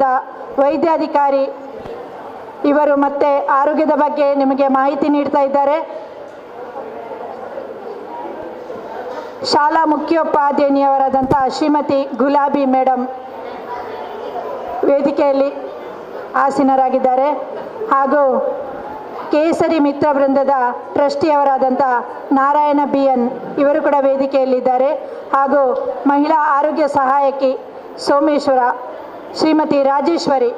ವಿಭಾಗದ ವೈದ್ಯಾಧಿಕಾರಿ ಇವರು ಮತ್ತೆ ಆರೋಗ್ಯದ ಬಗ್ಗೆ ನಿಮಗೆ ಮಾಹಿತಿ ನೀಡ್ತಾ ಇದ್ದಾರೆ. ಶಾಲಾ ಮುಖ್ಯೋಪಾಧ್ಯಾಯಿನಿಯವರಾದಂಥ ಶ್ರೀಮತಿ ಗುಲಾಬಿ ಮೇಡಮ್ ವೇದಿಕೆಯಲ್ಲಿ ಆಸೀನರಾಗಿದ್ದಾರೆ. ಹಾಗೂ ಕೇಸರಿ ಮಿತ್ರ ವೃಂದದ ಟ್ರಸ್ಟಿಯವರಾದಂಥ ನಾರಾಯಣ BN ಇವರು ಕೂಡ ವೇದಿಕೆಯಲ್ಲಿದ್ದಾರೆ. ಹಾಗೂ ಮಹಿಳಾ ಆರೋಗ್ಯ ಸಹಾಯಕಿ ಸೋಮೇಶ್ವರ ಶ್ರೀಮತಿ ರಾಜೇಶ್ವರಿ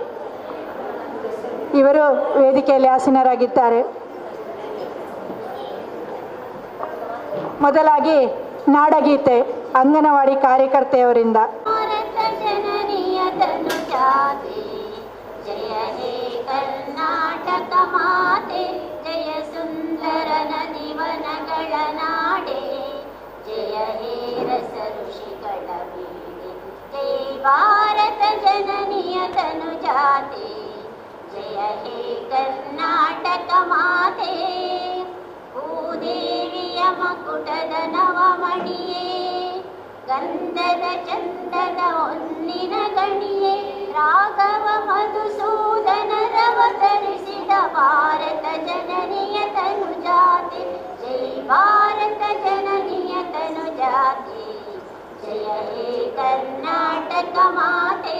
ಇವರು ವೇದಿಕೆಯಲ್ಲಿ ಆಸೀನರಾಗಿದ್ದಾರೆ. ಮೊದಲಾಗಿ ನಾಡಗೀತೆ ಅಂಗನವಾಡಿ ಕಾರ್ಯಕರ್ತೆಯವರಿಂದ. ಜಯ ಹೇ ಕರ್ನಾಟಕ ಮಾತೆ, ಜಯ ಸುಂದರ ನದಿವನಗಳ ನಾಡೆ, ಜಯ ಹೇ ರಸ ಋಷಿಗಳ ಬೀಡೆ, ಜಯ ಭಾರತ ಜನನಿಯ ತನುಜಾತೆ, ಜಯ ಹೇ ಕರ್ನಾಟಕ ಮಾತೆ. ಭೂದೇವಿಯ ಮಕುಟದ ನವಮಣಿಯೇ, ಗಂಧದ ಚಂದದ ಹೊನ್ನಿನ ಗಣಿಯೇ, ರಾಘವ ಮಧುಸೂದನರವತರಿಸಿದ ಭಾರತ ಜನನಿಯ ತನುಜಾತೆ, ಜೈ ಭಾರತ ಜನನಿಯ ತನುಜಾತೆ, ಜಯ ಹೇ ಕರ್ನಾಟಕ ಮಾತೆ.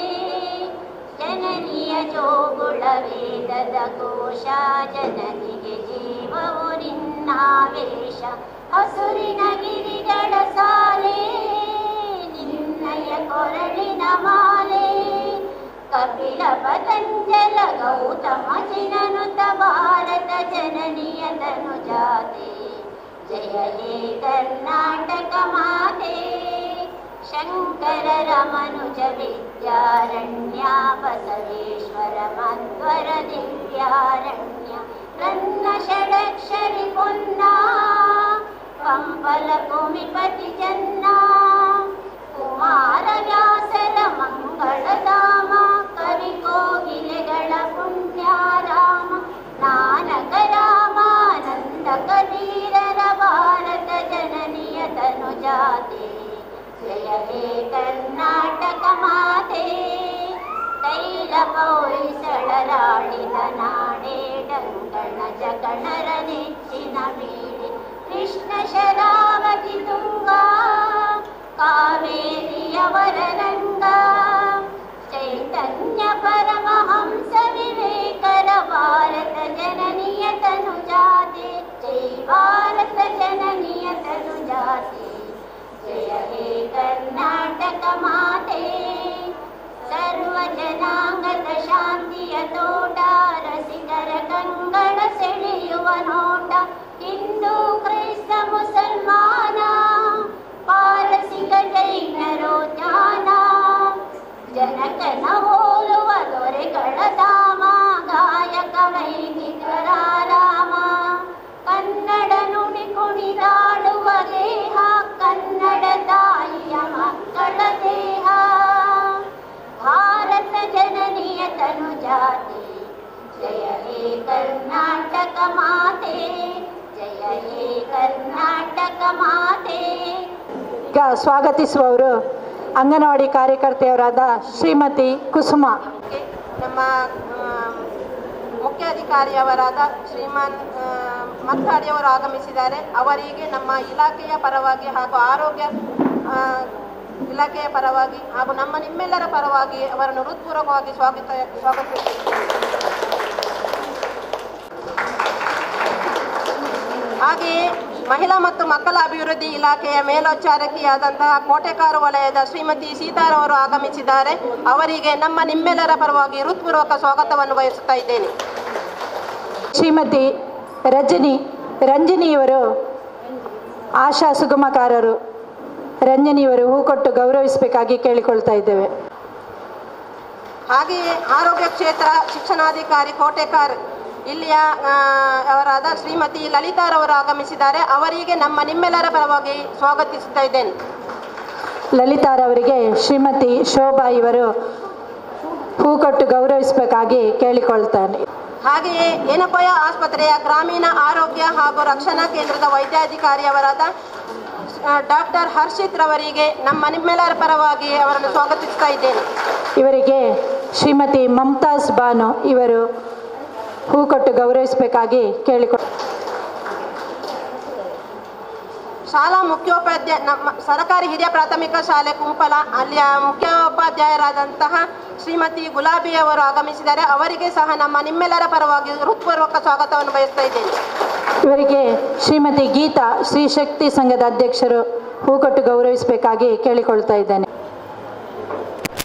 ಜನನಿಯ ಜೋಗುಳ ವೇದದ ಕೋಶ, ಜನನಿಗೆ ಜೀವವು ನಿನ್ನಾವೇಶ, ಹಸುರಿನ ಗಿರಿಗಳ ಸಾಲೆ, ನಿನ್ನಯ ಕೊರಳಿನ ಮಾಲೆ, ಕಪಿಲ ಪತಂಜಲ ಗೌತಮ ಜಿನನುತ ಭಾರತ ಜನನಿಯ ತನುಜಾತೆ, ಜಯ ಹೇ ಕರ್ನಾಟಕ ಮಾತೆ. ಶಂಕರ ರಮನುಜ ವಿದ್ಯಾರಣ್ಯ, ಬಸವೇಶ್ವರ ಮಧ್ವರ ದಿವ್ಯಾರಣ್ಯ, ರನ್ನ ಷಡಕ್ಷರಿ ಪೊನ್ನ, ಪಂಪಲ ಕುಮಿಪತಿ ಜನ್ನ, ಕುಮಾರ ವ್ಯಾಸರ ಮಂಗಳಧಾಮ, ಕವಿ ಕೋಗಿಲೆಗಳ ಪುಣ್ಯಾರಾಮ, ನಾನಕ ರಾಮಾನಂದ ಕಬೀರರ ಭಾರತ ಜನನಿಯ ತನುಜಾತೆ, ಜಯ ಹೇ ಕರ್ನಾಟಕ ಮಾತೆ. ತೈಲ ಪೌರಿಸಳರಾಡಿದ ನಾಡೆ, ಡಂಗಣ ಜಗಣರ ನೆಚ್ಚಿನ ಬೀಡೆ, ಕೃಷ್ಣ ಶರಾವತಿ ತುಂಗ, ಕಾವೇರಿಯವರ ರಂಗ, ಚೈತನ್ಯ ಪರಮಹಂಸ ವಿವೇಕರ ಭಾರತ ಜನನಿಯ ತನುಜಾತೆ, ಜೈ ಭಾರತ ಜನನಿಯ ತನುಜಾತೆ, ಜಯ ಹೇ ಕರ್ನಾಟಕ ಮಾತೆ. ಸರ್ವ ಜನಾಂಗದ ಶಾಂತಿಯ ತೋಟ, ರಸಿಕರ ಕಂಗಳ ಸೆಳೆಯುವ ನೋಟ, ಹಿಂದೂ ಕ್ರೈಸ್ತ ಮುಸಲ್ಮಾನ, ಪಾರಸಿಕ ಜೈನರೋ ಜ್ಞಾನ, ಜನಕನ ಹೋಲುವ ದೊರೆಗಳ ಧಾಮ, ಗಾಯಕ ವೈದಿಕರ ರಾಮ, ಕನ್ನಡ ನುಡಿ ಕುಣಿದಾಡುವ ದೇಹ, ಕನ್ನಡ ತಾಯಿಯ ಮಕ್ಕಳ ದೇಹ, ಭಾರತ ಜನನಿಯ ತನುಜಾತೆ, ಜಯ ಹೇ ಕರ್ನಾಟಕ ಮಾತೆ, ಜಯ ಹೇ ಕರ್ನಾಟಕ ಮಾತೆ. ಈಗ ಸ್ವಾಗತಿಸುವವರು ಅಂಗನವಾಡಿ ಕಾರ್ಯಕರ್ತೆಯವರಾದ ಶ್ರೀಮತಿ ಕುಸುಮ. ನಮ್ಮ ಮುಖ್ಯಾಧಿಕಾರಿಯವರಾದ ಶ್ರೀಮಾನ್ ಮತ್ತಾಡಿಯವರು ಆಗಮಿಸಿದ್ದಾರೆ. ಅವರಿಗೆ ನಮ್ಮ ಇಲಾಖೆಯ ಪರವಾಗಿ ಹಾಗೂ ಆರೋಗ್ಯ ಇಲಾಖೆಯ ಪರವಾಗಿ ಹಾಗೂ ನಿಮ್ಮೆಲ್ಲರ ಪರವಾಗಿ ಅವರನ್ನು ಹೃತ್ಪೂರ್ವಕವಾಗಿ ಸ್ವಾಗತಿಸುತ್ತೇವೆ. ಹಾಗೆಯೇ ಮಹಿಳಾ ಮತ್ತು ಮಕ್ಕಳ ಅಭಿವೃದ್ಧಿ ಇಲಾಖೆಯ ಮೇಲ್ವಿಚಾರಕಿಯಾದಂತಹ ಕೋಟೆಕಾರು ವಲಯದ ಶ್ರೀಮತಿ ಸೀತಾರವರು ಆಗಮಿಸಿದ್ದಾರೆ. ಅವರಿಗೆ ನಿಮ್ಮೆಲ್ಲರ ಪರವಾಗಿ ಹೃತ್ಪೂರ್ವಕ ಸ್ವಾಗತವನ್ನು ಬಯಸುತ್ತಾ ಇದ್ದೇನೆ. ಶ್ರೀಮತಿ ರಂಜನಿಯವರು ಆಶಾ ಸುಗಮಕಾರರು, ರಂಜನಿಯವರು ಹೂ ಕೊಟ್ಟು ಗೌರವಿಸಬೇಕಾಗಿ ಕೇಳಿಕೊಳ್ತಾ ಇದ್ದೇವೆ. ಹಾಗೆಯೇ ಆರೋಗ್ಯ ಕ್ಷೇತ್ರ ಶಿಕ್ಷಣಾಧಿಕಾರಿ ಕೋಟೆಕಾರ್ ಇಲ್ಲಿಯ ಅವರಾದ ಶ್ರೀಮತಿ ಲಲಿತಾರವರು ಆಗಮಿಸಿದ್ದಾರೆ. ಅವರಿಗೆ ನಿಮ್ಮೆಲ್ಲರ ಪರವಾಗಿ ಸ್ವಾಗತಿಸುತ್ತಾ ಇದ್ದೇನೆ. ಲಲಿತಾರವರಿಗೆ ಶ್ರೀಮತಿ ಶೋಭಾ ಇವರು ಹೂ ಕೊಟ್ಟು ಗೌರವಿಸಬೇಕಾಗಿ ಕೇಳಿಕೊಳ್ತಾನೆ. ಹಾಗೆಯೇ ಏನಪೋಯ ಆಸ್ಪತ್ರೆಯ ಗ್ರಾಮೀಣ ಆರೋಗ್ಯ ಹಾಗೂ ರಕ್ಷಣಾ ಕೇಂದ್ರದ ವೈದ್ಯಾಧಿಕಾರಿಯವರಾದ ಡಾಕ್ಟರ್ ಹರ್ಷಿತ್ ರವರಿಗೆ ನಿಮ್ಮೆಲ್ಲರ ಪರವಾಗಿ ಅವರನ್ನು ಸ್ವಾಗತಿಸ್ತಾ ಇದ್ದೇನೆ. ಇವರಿಗೆ ಶ್ರೀಮತಿ ಮಮತಾಜ್ ಬಾನು ಇವರು ಹೂ ಕೊಟ್ಟು ಗೌರವಿಸಬೇಕಾಗಿ ಕೇಳಿಕೊಳ್ಳ. ಶಾಲಾ ಮುಖ್ಯೋಪಾಧ್ಯಾಯ ನಮ್ಮ ಸರ್ಕಾರಿ ಹಿರಿಯ ಪ್ರಾಥಮಿಕ ಶಾಲೆ ಕುಂಪಲ ಅಲ್ಲಿಯ ಮುಖ್ಯೋಪಾಧ್ಯಾಯರಾದಂತಹ ಶ್ರೀಮತಿ ಗುಲಾಬಿ ಅವರು ಆಗಮಿಸಿದ್ದಾರೆ. ಅವರಿಗೆ ಸಹ ನಿಮ್ಮೆಲ್ಲರ ಪರವಾಗಿ ಹೃತ್ಪೂರ್ವಕ ಸ್ವಾಗತವನ್ನು ಬಯಸ್ತಾ ಇದ್ದೇನೆ. ಇವರಿಗೆ ಶ್ರೀಮತಿ ಗೀತಾ ಶ್ರೀ ಶಕ್ತಿ ಸಂಘದ ಅಧ್ಯಕ್ಷರು ಹೂ ಕೊಟ್ಟು ಗೌರವಿಸಬೇಕಾಗಿ ಕೇಳಿಕೊಳ್ತಾ ಇದ್ದೇನೆ.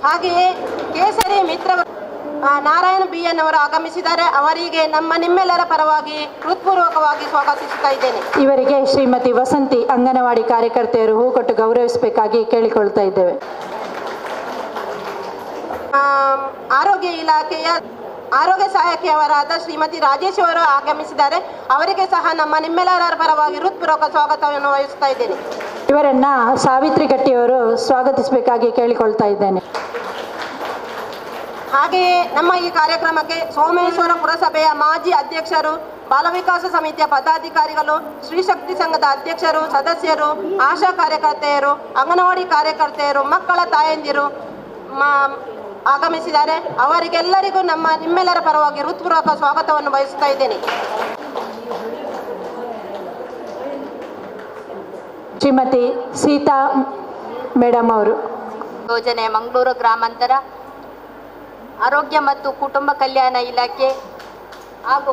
ಹಾಗೆಯೇ ಕೇಸರಿ ಮಿತ್ರ ನಾರಾಯಣ BN ಅವರು ಆಗಮಿಸಿದ್ದಾರೆ. ಅವರಿಗೆ ನಿಮ್ಮೆಲ್ಲರ ಪರವಾಗಿ ಹೃತ್ಪೂರ್ವಕವಾಗಿ ಸ್ವಾಗತಿಸುತ್ತಾ ಇದ್ದೇನೆ. ಇವರಿಗೆ ಶ್ರೀಮತಿ ವಸಂತಿ ಅಂಗನವಾಡಿ ಕಾರ್ಯಕರ್ತೆಯರು ಹೂ ಕೊಟ್ಟು ಗೌರವಿಸಬೇಕಾಗಿ ಕೇಳಿಕೊಳ್ತಾ ಇದ್ದೇವೆ. ಆರೋಗ್ಯ ಇಲಾಖೆಯ ಆರೋಗ್ಯ ಸಹಾಯಕಿಯವರಾದ ಶ್ರೀಮತಿ ರಾಜೇಶ್ ಅವರು ಆಗಮಿಸಿದ್ದಾರೆ. ಅವರಿಗೆ ಸಹ ನಿಮ್ಮೆಲ್ಲರ ಪರವಾಗಿ ಹೃತ್ಪೂರ್ವಕ ಸ್ವಾಗತವನ್ನು ವಹಿಸ್ತಾ ಇದ್ದೇನೆ. ಇವರನ್ನ ಸಾವಿತ್ರಿ ಗಟ್ಟಿಯವರು ಸ್ವಾಗತಿಸಬೇಕಾಗಿ ಕೇಳಿಕೊಳ್ತಾ ಇದ್ದೇನೆ. ಹಾಗೆಯೇ ನಮ್ಮ ಈ ಕಾರ್ಯಕ್ರಮಕ್ಕೆ ಸೋಮೇಶ್ವರ ಪುರಸಭೆಯ ಮಾಜಿ ಅಧ್ಯಕ್ಷರು, ಬಾಲವಿಕಾಸ ಸಮಿತಿಯ ಪದಾಧಿಕಾರಿಗಳು, ಶ್ರೀಶಕ್ತಿ ಸಂಘದ ಅಧ್ಯಕ್ಷರು, ಸದಸ್ಯರು, ಆಶಾ ಕಾರ್ಯಕರ್ತೆಯರು, ಅಂಗನವಾಡಿ ಕಾರ್ಯಕರ್ತೆಯರು, ಮಕ್ಕಳ ತಾಯಂದಿರು ಆಗಮಿಸಿದ್ದಾರೆ. ಅವರಿಗೆಲ್ಲರಿಗೂ ನಿಮ್ಮೆಲ್ಲರ ಪರವಾಗಿ ಹೃತ್ಪೂರ್ವಕ ಸ್ವಾಗತವನ್ನು ಬಯಸುತ್ತಾ ಇದ್ದೇನೆ. ಶ್ರೀಮತಿ ಸೀತಾ ಮೇಡಮ್ ಅವರು ಯೋಜನೆ ಮಂಗಳೂರು ಗ್ರಾಮಾಂತರ ಆರೋಗ್ಯ ಮತ್ತು ಕುಟುಂಬ ಕಲ್ಯಾಣ ಇಲಾಖೆ ಹಾಗೂ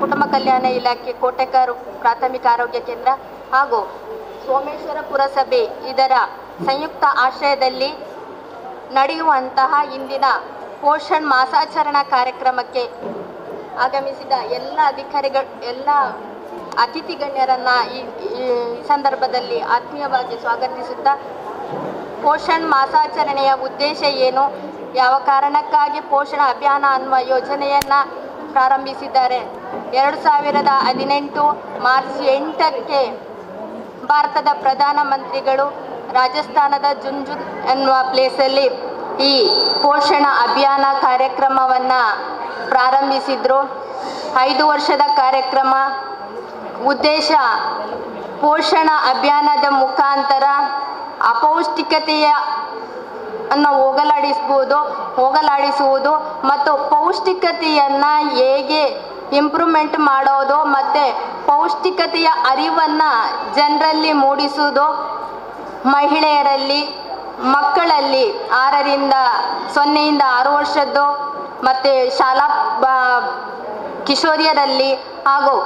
ಕುಟುಂಬ ಕಲ್ಯಾಣ ಇಲಾಖೆ ಕೋಟೆಕಾರು ಪ್ರಾಥಮಿಕ ಆರೋಗ್ಯ ಕೇಂದ್ರ ಹಾಗೂ ಸೋಮೇಶ್ವರ ಪುರಸಭೆ ಇದರ ಸಂಯುಕ್ತ ಆಶ್ರಯದಲ್ಲಿ ನಡೆಯುವಂತಹ ಇಂದಿನ ಪೋಷಣ್ ಮಾಸಾಚರಣಾ ಕಾರ್ಯಕ್ರಮಕ್ಕೆ ಆಗಮಿಸಿದ ಎಲ್ಲ ಅತಿಥಿ ಗಣ್ಯರನ್ನ ಈ ಸಂದರ್ಭದಲ್ಲಿ ಆತ್ಮೀಯವಾಗಿ ಸ್ವಾಗತಿಸುತ್ತಾ, ಪೋಷಣ್ ಮಾಸಾಚರಣೆಯ ಉದ್ದೇಶ ಏನು, ಯಾವ ಕಾರಣಕ್ಕಾಗಿ ಪೋಷಣ ಅಭಿಯಾನ ಅನ್ನುವ ಯೋಜನೆಯನ್ನು ಪ್ರಾರಂಭಿಸಿದ್ದಾರೆ. 2018 ಮಾರ್ಚ್ 8ಕ್ಕೆ ಭಾರತದ ಪ್ರಧಾನಮಂತ್ರಿಗಳು ರಾಜಸ್ಥಾನದ ಜುಂಜುನ್ ಎನ್ನುವ ಪ್ಲೇಸಲ್ಲಿ ಈ ಪೋಷಣ ಅಭಿಯಾನ ಕಾರ್ಯಕ್ರಮವನ್ನು ಪ್ರಾರಂಭಿಸಿದ್ರು. 5 ವರ್ಷದ ಕಾರ್ಯಕ್ರಮ. ಉದ್ದೇಶ ಪೋಷಣ ಅಭಿಯಾನದ ಮುಖಾಂತರ ಅಪೌಷ್ಟಿಕತೆಯ ಅನ್ನು ಹೋಗಲಾಡಿಸುವುದು ಮತ್ತು ಪೌಷ್ಟಿಕತೆಯನ್ನು ಹೇಗೆ ಇಂಪ್ರೂವ್ಮೆಂಟ್ ಮಾಡೋದು ಮತ್ತು ಪೌಷ್ಟಿಕತೆಯ ಅರಿವನ್ನು ಜನರಲ್ಲಿ ಮೂಡಿಸುವುದು, ಮಹಿಳೆಯರಲ್ಲಿ, ಮಕ್ಕಳಲ್ಲಿ 0 6 ವರ್ಷದ್ದು ಮತ್ತು ಶಾಲಾ ಕಿಶೋರಿಯರಲ್ಲಿ ಹಾಗೂ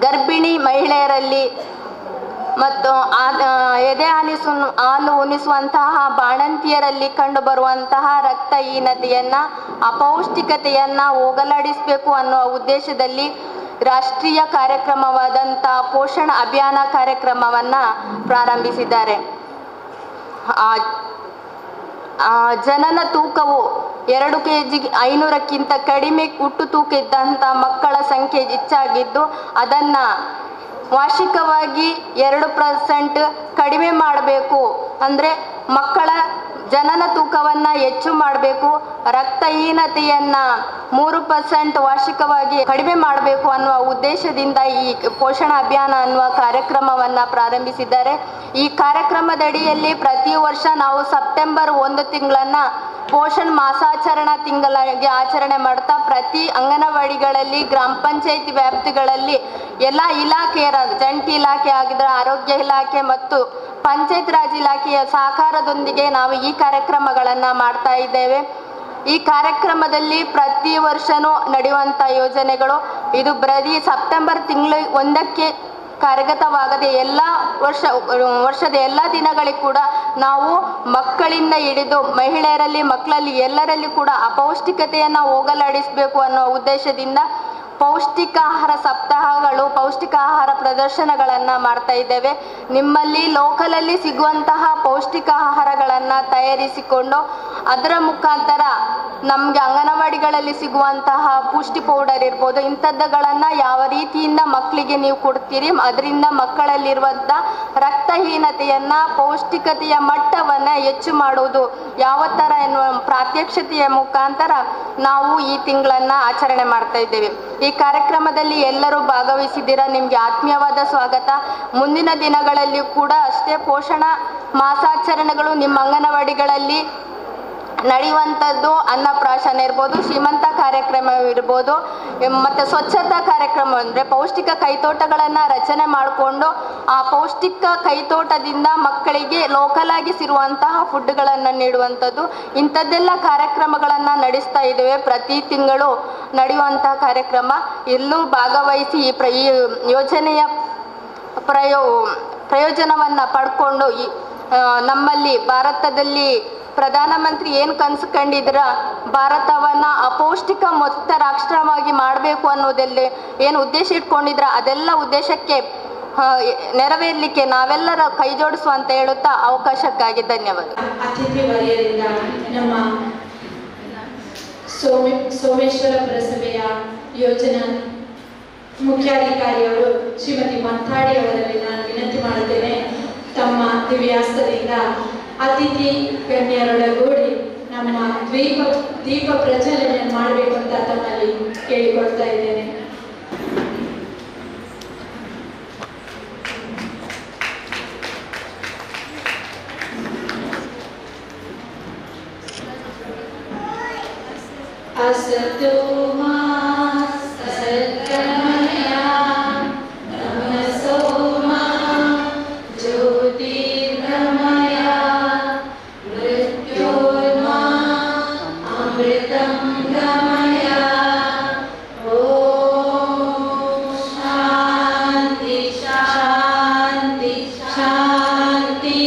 ಗರ್ಭಿಣಿ ಮಹಿಳೆಯರಲ್ಲಿ ಮತ್ತು ಎದೆ ಹಾಲು ಉಣಿಸುವಂತಹ ಬಾಣಂತಿಯರಲ್ಲಿ ಕಂಡುಬರುವಂತಹ ರಕ್ತಹೀನತೆಯನ್ನು, ಅಪೌಷ್ಟಿಕತೆಯನ್ನು ಹೋಗಲಾಡಿಸಬೇಕು ಅನ್ನುವ ಉದ್ದೇಶದಲ್ಲಿ ರಾಷ್ಟ್ರೀಯ ಕಾರ್ಯಕ್ರಮವಾದಂಥ ಪೋಷಣ ಅಭಿಯಾನ ಕಾರ್ಯಕ್ರಮವನ್ನು ಪ್ರಾರಂಭಿಸಿದ್ದಾರೆ. ಜನನ ತೂಕವು 2 kg 500ಕ್ಕಿಂತ ಕಡಿಮೆ ಹುಟ್ಟು ತೂಕ ಇದ್ದಂಥ ಮಕ್ಕಳ ಸಂಖ್ಯೆ ಹೆಚ್ಚಾಗಿದ್ದು, ಅದನ್ನು ವಾರ್ಷಿಕವಾಗಿ 2% ಕಡಿಮೆ ಮಾಡಬೇಕು. ಅಂದರೆ ಮಕ್ಕಳ ಜನನ ತೂಕವನ್ನು ಹೆಚ್ಚು ಮಾಡಬೇಕು, ರಕ್ತಹೀನತೆಯನ್ನು 3% ವಾರ್ಷಿಕವಾಗಿ ಕಡಿಮೆ ಮಾಡಬೇಕು ಅನ್ನುವ ಉದ್ದೇಶದಿಂದ ಈ ಪೋಷಣ ಅಭಿಯಾನ ಅನ್ನುವ ಕಾರ್ಯಕ್ರಮವನ್ನು ಪ್ರಾರಂಭಿಸಿದ್ದಾರೆ. ಈ ಕಾರ್ಯಕ್ರಮದಡಿಯಲ್ಲಿ ಪ್ರತಿ ವರ್ಷ ನಾವು ಸೆಪ್ಟೆಂಬರ್ 1 ತಿಂಗಳನ್ನು ಪೋಷಣ್ ಮಾಸಾಚರಣಾ ತಿಂಗಳಾಗಿ ಆಚರಣೆ ಮಾಡ್ತಾ ಪ್ರತಿ ಅಂಗನವಾಡಿಗಳಲ್ಲಿ, ಗ್ರಾಮ ಪಂಚಾಯತಿ ವ್ಯಾಪ್ತಿಗಳಲ್ಲಿ ಎಲ್ಲ ಇಲಾಖೆಯರ ಜಂಟಿ ಇಲಾಖೆ ಆಗಿದ್ದರೆ ಆರೋಗ್ಯ ಇಲಾಖೆ ಮತ್ತು ಪಂಚಾಯತ್ ರಾಜ್ ಇಲಾಖೆಯ ಸಹಕಾರದೊಂದಿಗೆ ನಾವು ಈ ಕಾರ್ಯಕ್ರಮಗಳನ್ನು ಮಾಡ್ತಾ ಇದ್ದೇವೆ. ಈ ಕಾರ್ಯಕ್ರಮದಲ್ಲಿ ಪ್ರತಿ ವರ್ಷನೂ ನಡೆಯುವಂಥ ಯೋಜನೆಗಳು ಇದು ಬರೀ ಸೆಪ್ಟೆಂಬರ್ ತಿಂಗಳು 1ಕ್ಕೆ ಕಾರ್ಯಗತವಾಗದೆ ವರ್ಷದ ಎಲ್ಲ ದಿನಗಳಿಗೆ ಕೂಡ ನಾವು ಮಕ್ಕಳಿಂದ ಹಿಡಿದು ಮಹಿಳೆಯರಲ್ಲಿ, ಮಕ್ಕಳಲ್ಲಿ ಎಲ್ಲರಲ್ಲಿ ಕೂಡ ಅಪೌಷ್ಟಿಕತೆಯನ್ನು ಹೋಗಲಾಡಿಸಬೇಕು ಅನ್ನೋ ಉದ್ದೇಶದಿಂದ ಪೌಷ್ಟಿಕ ಆಹಾರ ಸಪ್ತಾಹಗಳು, ಪೌಷ್ಟಿಕ ಆಹಾರ ಪ್ರದರ್ಶನಗಳನ್ನು ಮಾಡ್ತಾ ಇದ್ದೇವೆ. ನಿಮ್ಮಲ್ಲಿ ಲೋಕಲಲ್ಲಿ ಸಿಗುವಂತಹ ಪೌಷ್ಟಿಕ ಆಹಾರಗಳನ್ನು ತಯಾರಿಸಿಕೊಂಡು ಅದರ ಮುಖಾಂತರ ನಮಗೆ ಅಂಗನವಾಡಿಗಳಲ್ಲಿ ಸಿಗುವಂತಹ ಪುಷ್ಟಿ ಪೌಡರ್ ಇರ್ಬೋದು, ಇಂಥದ್ದುಗಳನ್ನು ಯಾವ ರೀತಿಯಿಂದ ಮಕ್ಕಳಿಗೆ ನೀವು ಕೊಡ್ತೀರಿ, ಅದರಿಂದ ಮಕ್ಕಳಲ್ಲಿರುವಂಥ ರಕ್ತಹೀನತೆಯನ್ನು, ಪೌಷ್ಟಿಕತೆಯ ಮಟ್ಟವನ್ನು ಹೆಚ್ಚು ಮಾಡುವುದು ಯಾವ ಥರ ಎನ್ನುವ ಪ್ರಾತ್ಯಕ್ಷತೆಯ ಮುಖಾಂತರ ನಾವು ಈ ತಿಂಗಳನ್ನು ಆಚರಣೆ ಮಾಡ್ತಾ ಇದ್ದೇವೆ. ಈ ಕಾರ್ಯಕ್ರಮದಲ್ಲಿ ಎಲ್ಲರೂ ಭಾಗವಹಿಸಿದ್ದೀರಾ, ನಿಮಗೆ ಆತ್ಮೀಯವಾದ ಸ್ವಾಗತ. ಮುಂದಿನ ದಿನಗಳಲ್ಲಿ ಕೂಡ ಅಷ್ಟೇ ಪೋಷಣ ಮಾಸಾಚರಣೆಗಳು ನಿಮ್ಮ ಅಂಗನವಾಡಿಗಳಲ್ಲಿ ನಡೆಯುವಂಥದ್ದು ಅನ್ನಪ್ರಾಶನ ಇರ್ಬೋದು, ಶ್ರೀಮಂತ ಕಾರ್ಯಕ್ರಮ ಇರ್ಬೋದು, ಮತ್ತು ಸ್ವಚ್ಛತಾ ಕಾರ್ಯಕ್ರಮ ಅಂದರೆ ಪೌಷ್ಟಿಕ ಕೈತೋಟಗಳನ್ನು ರಚನೆ ಮಾಡಿಕೊಂಡು ಆ ಪೌಷ್ಟಿಕ ಕೈತೋಟದಿಂದ ಮಕ್ಕಳಿಗೆ ಲೋಕಲ್ ಆಗಿ ಸಿರುವಂತಹ ಫುಡ್ಗಳನ್ನು ನೀಡುವಂಥದ್ದು, ಇಂಥದ್ದೆಲ್ಲ ಕಾರ್ಯಕ್ರಮಗಳನ್ನು ನಡೆಸ್ತಾ ಇದ್ದೇವೆ. ಪ್ರತಿ ತಿಂಗಳು ನಡೆಯುವಂತಹ ಕಾರ್ಯಕ್ರಮ ಇಲ್ಲೂ ಭಾಗವಹಿಸಿ ಈ ಯೋಜನೆಯ ಪ್ರಯೋಜನವನ್ನು ಪಡ್ಕೊಂಡು ನಮ್ಮಲ್ಲಿ ಭಾರತದಲ್ಲಿ ಪ್ರಧಾನಮಂತ್ರಿ ಏನು ಕನಸು ಕಂಡಿದ್ರ ಭಾರತವನ್ನು ಅಪೌಷ್ಟಿಕ ಮುಕ್ತ ರಾಷ್ಟ್ರವಾಗಿ ಮಾಡಬೇಕು ಅನ್ನೋದೆಲ್ಲ ಏನು ಉದ್ದೇಶ ಇಟ್ಕೊಂಡಿದ್ರ ಅದೆಲ್ಲ ಉದ್ದೇಶಕ್ಕೆ ನೆರವೇರಲಿಕ್ಕೆ ನಾವೆಲ್ಲರ ಕೈ ಜೋಡಿಸುವ ಅಂತ ಹೇಳುತ್ತಾ ಅವಕಾಶಕ್ಕಾಗಿ ಧನ್ಯವಾದ. ಅತಿಥಿ ವರ್ಯರಿಂದ ನಮ್ಮ ಸೋಮೇಶ್ವರ ಪುರಸಭೆಯ ಯೋಜನಾ ಮುಖ್ಯಾಧಿಕಾರಿಯವರು ಶ್ರೀಮತಿ ಮತ್ತಾಡಿ ಅವರಲ್ಲಿ ನಾನು ವಿನಂತಿ ಮಾಡುತ್ತೇನೆ, ತಮ್ಮ ದಿವ್ಯಾಸ್ತದಿಂದ ಅತಿಥಿ ಗಣ್ಯರೊಡಗೂಡಿ ನಮ್ಮ ದೀಪ ಪ್ರಜ್ವಲನೆ ಮಾಡಬೇಕು ಅಂತ ತಮ್ಮಲ್ಲಿ ಕೇಳಿಕೊಳ್ತಾ ಇದ್ದೇನೆ. असतो मा सद्गमय तमसो मा ज्योतिर्गमय मृत्योर्मा अमृतं गमय. ॐ शान्ति शान्ति शान्ति.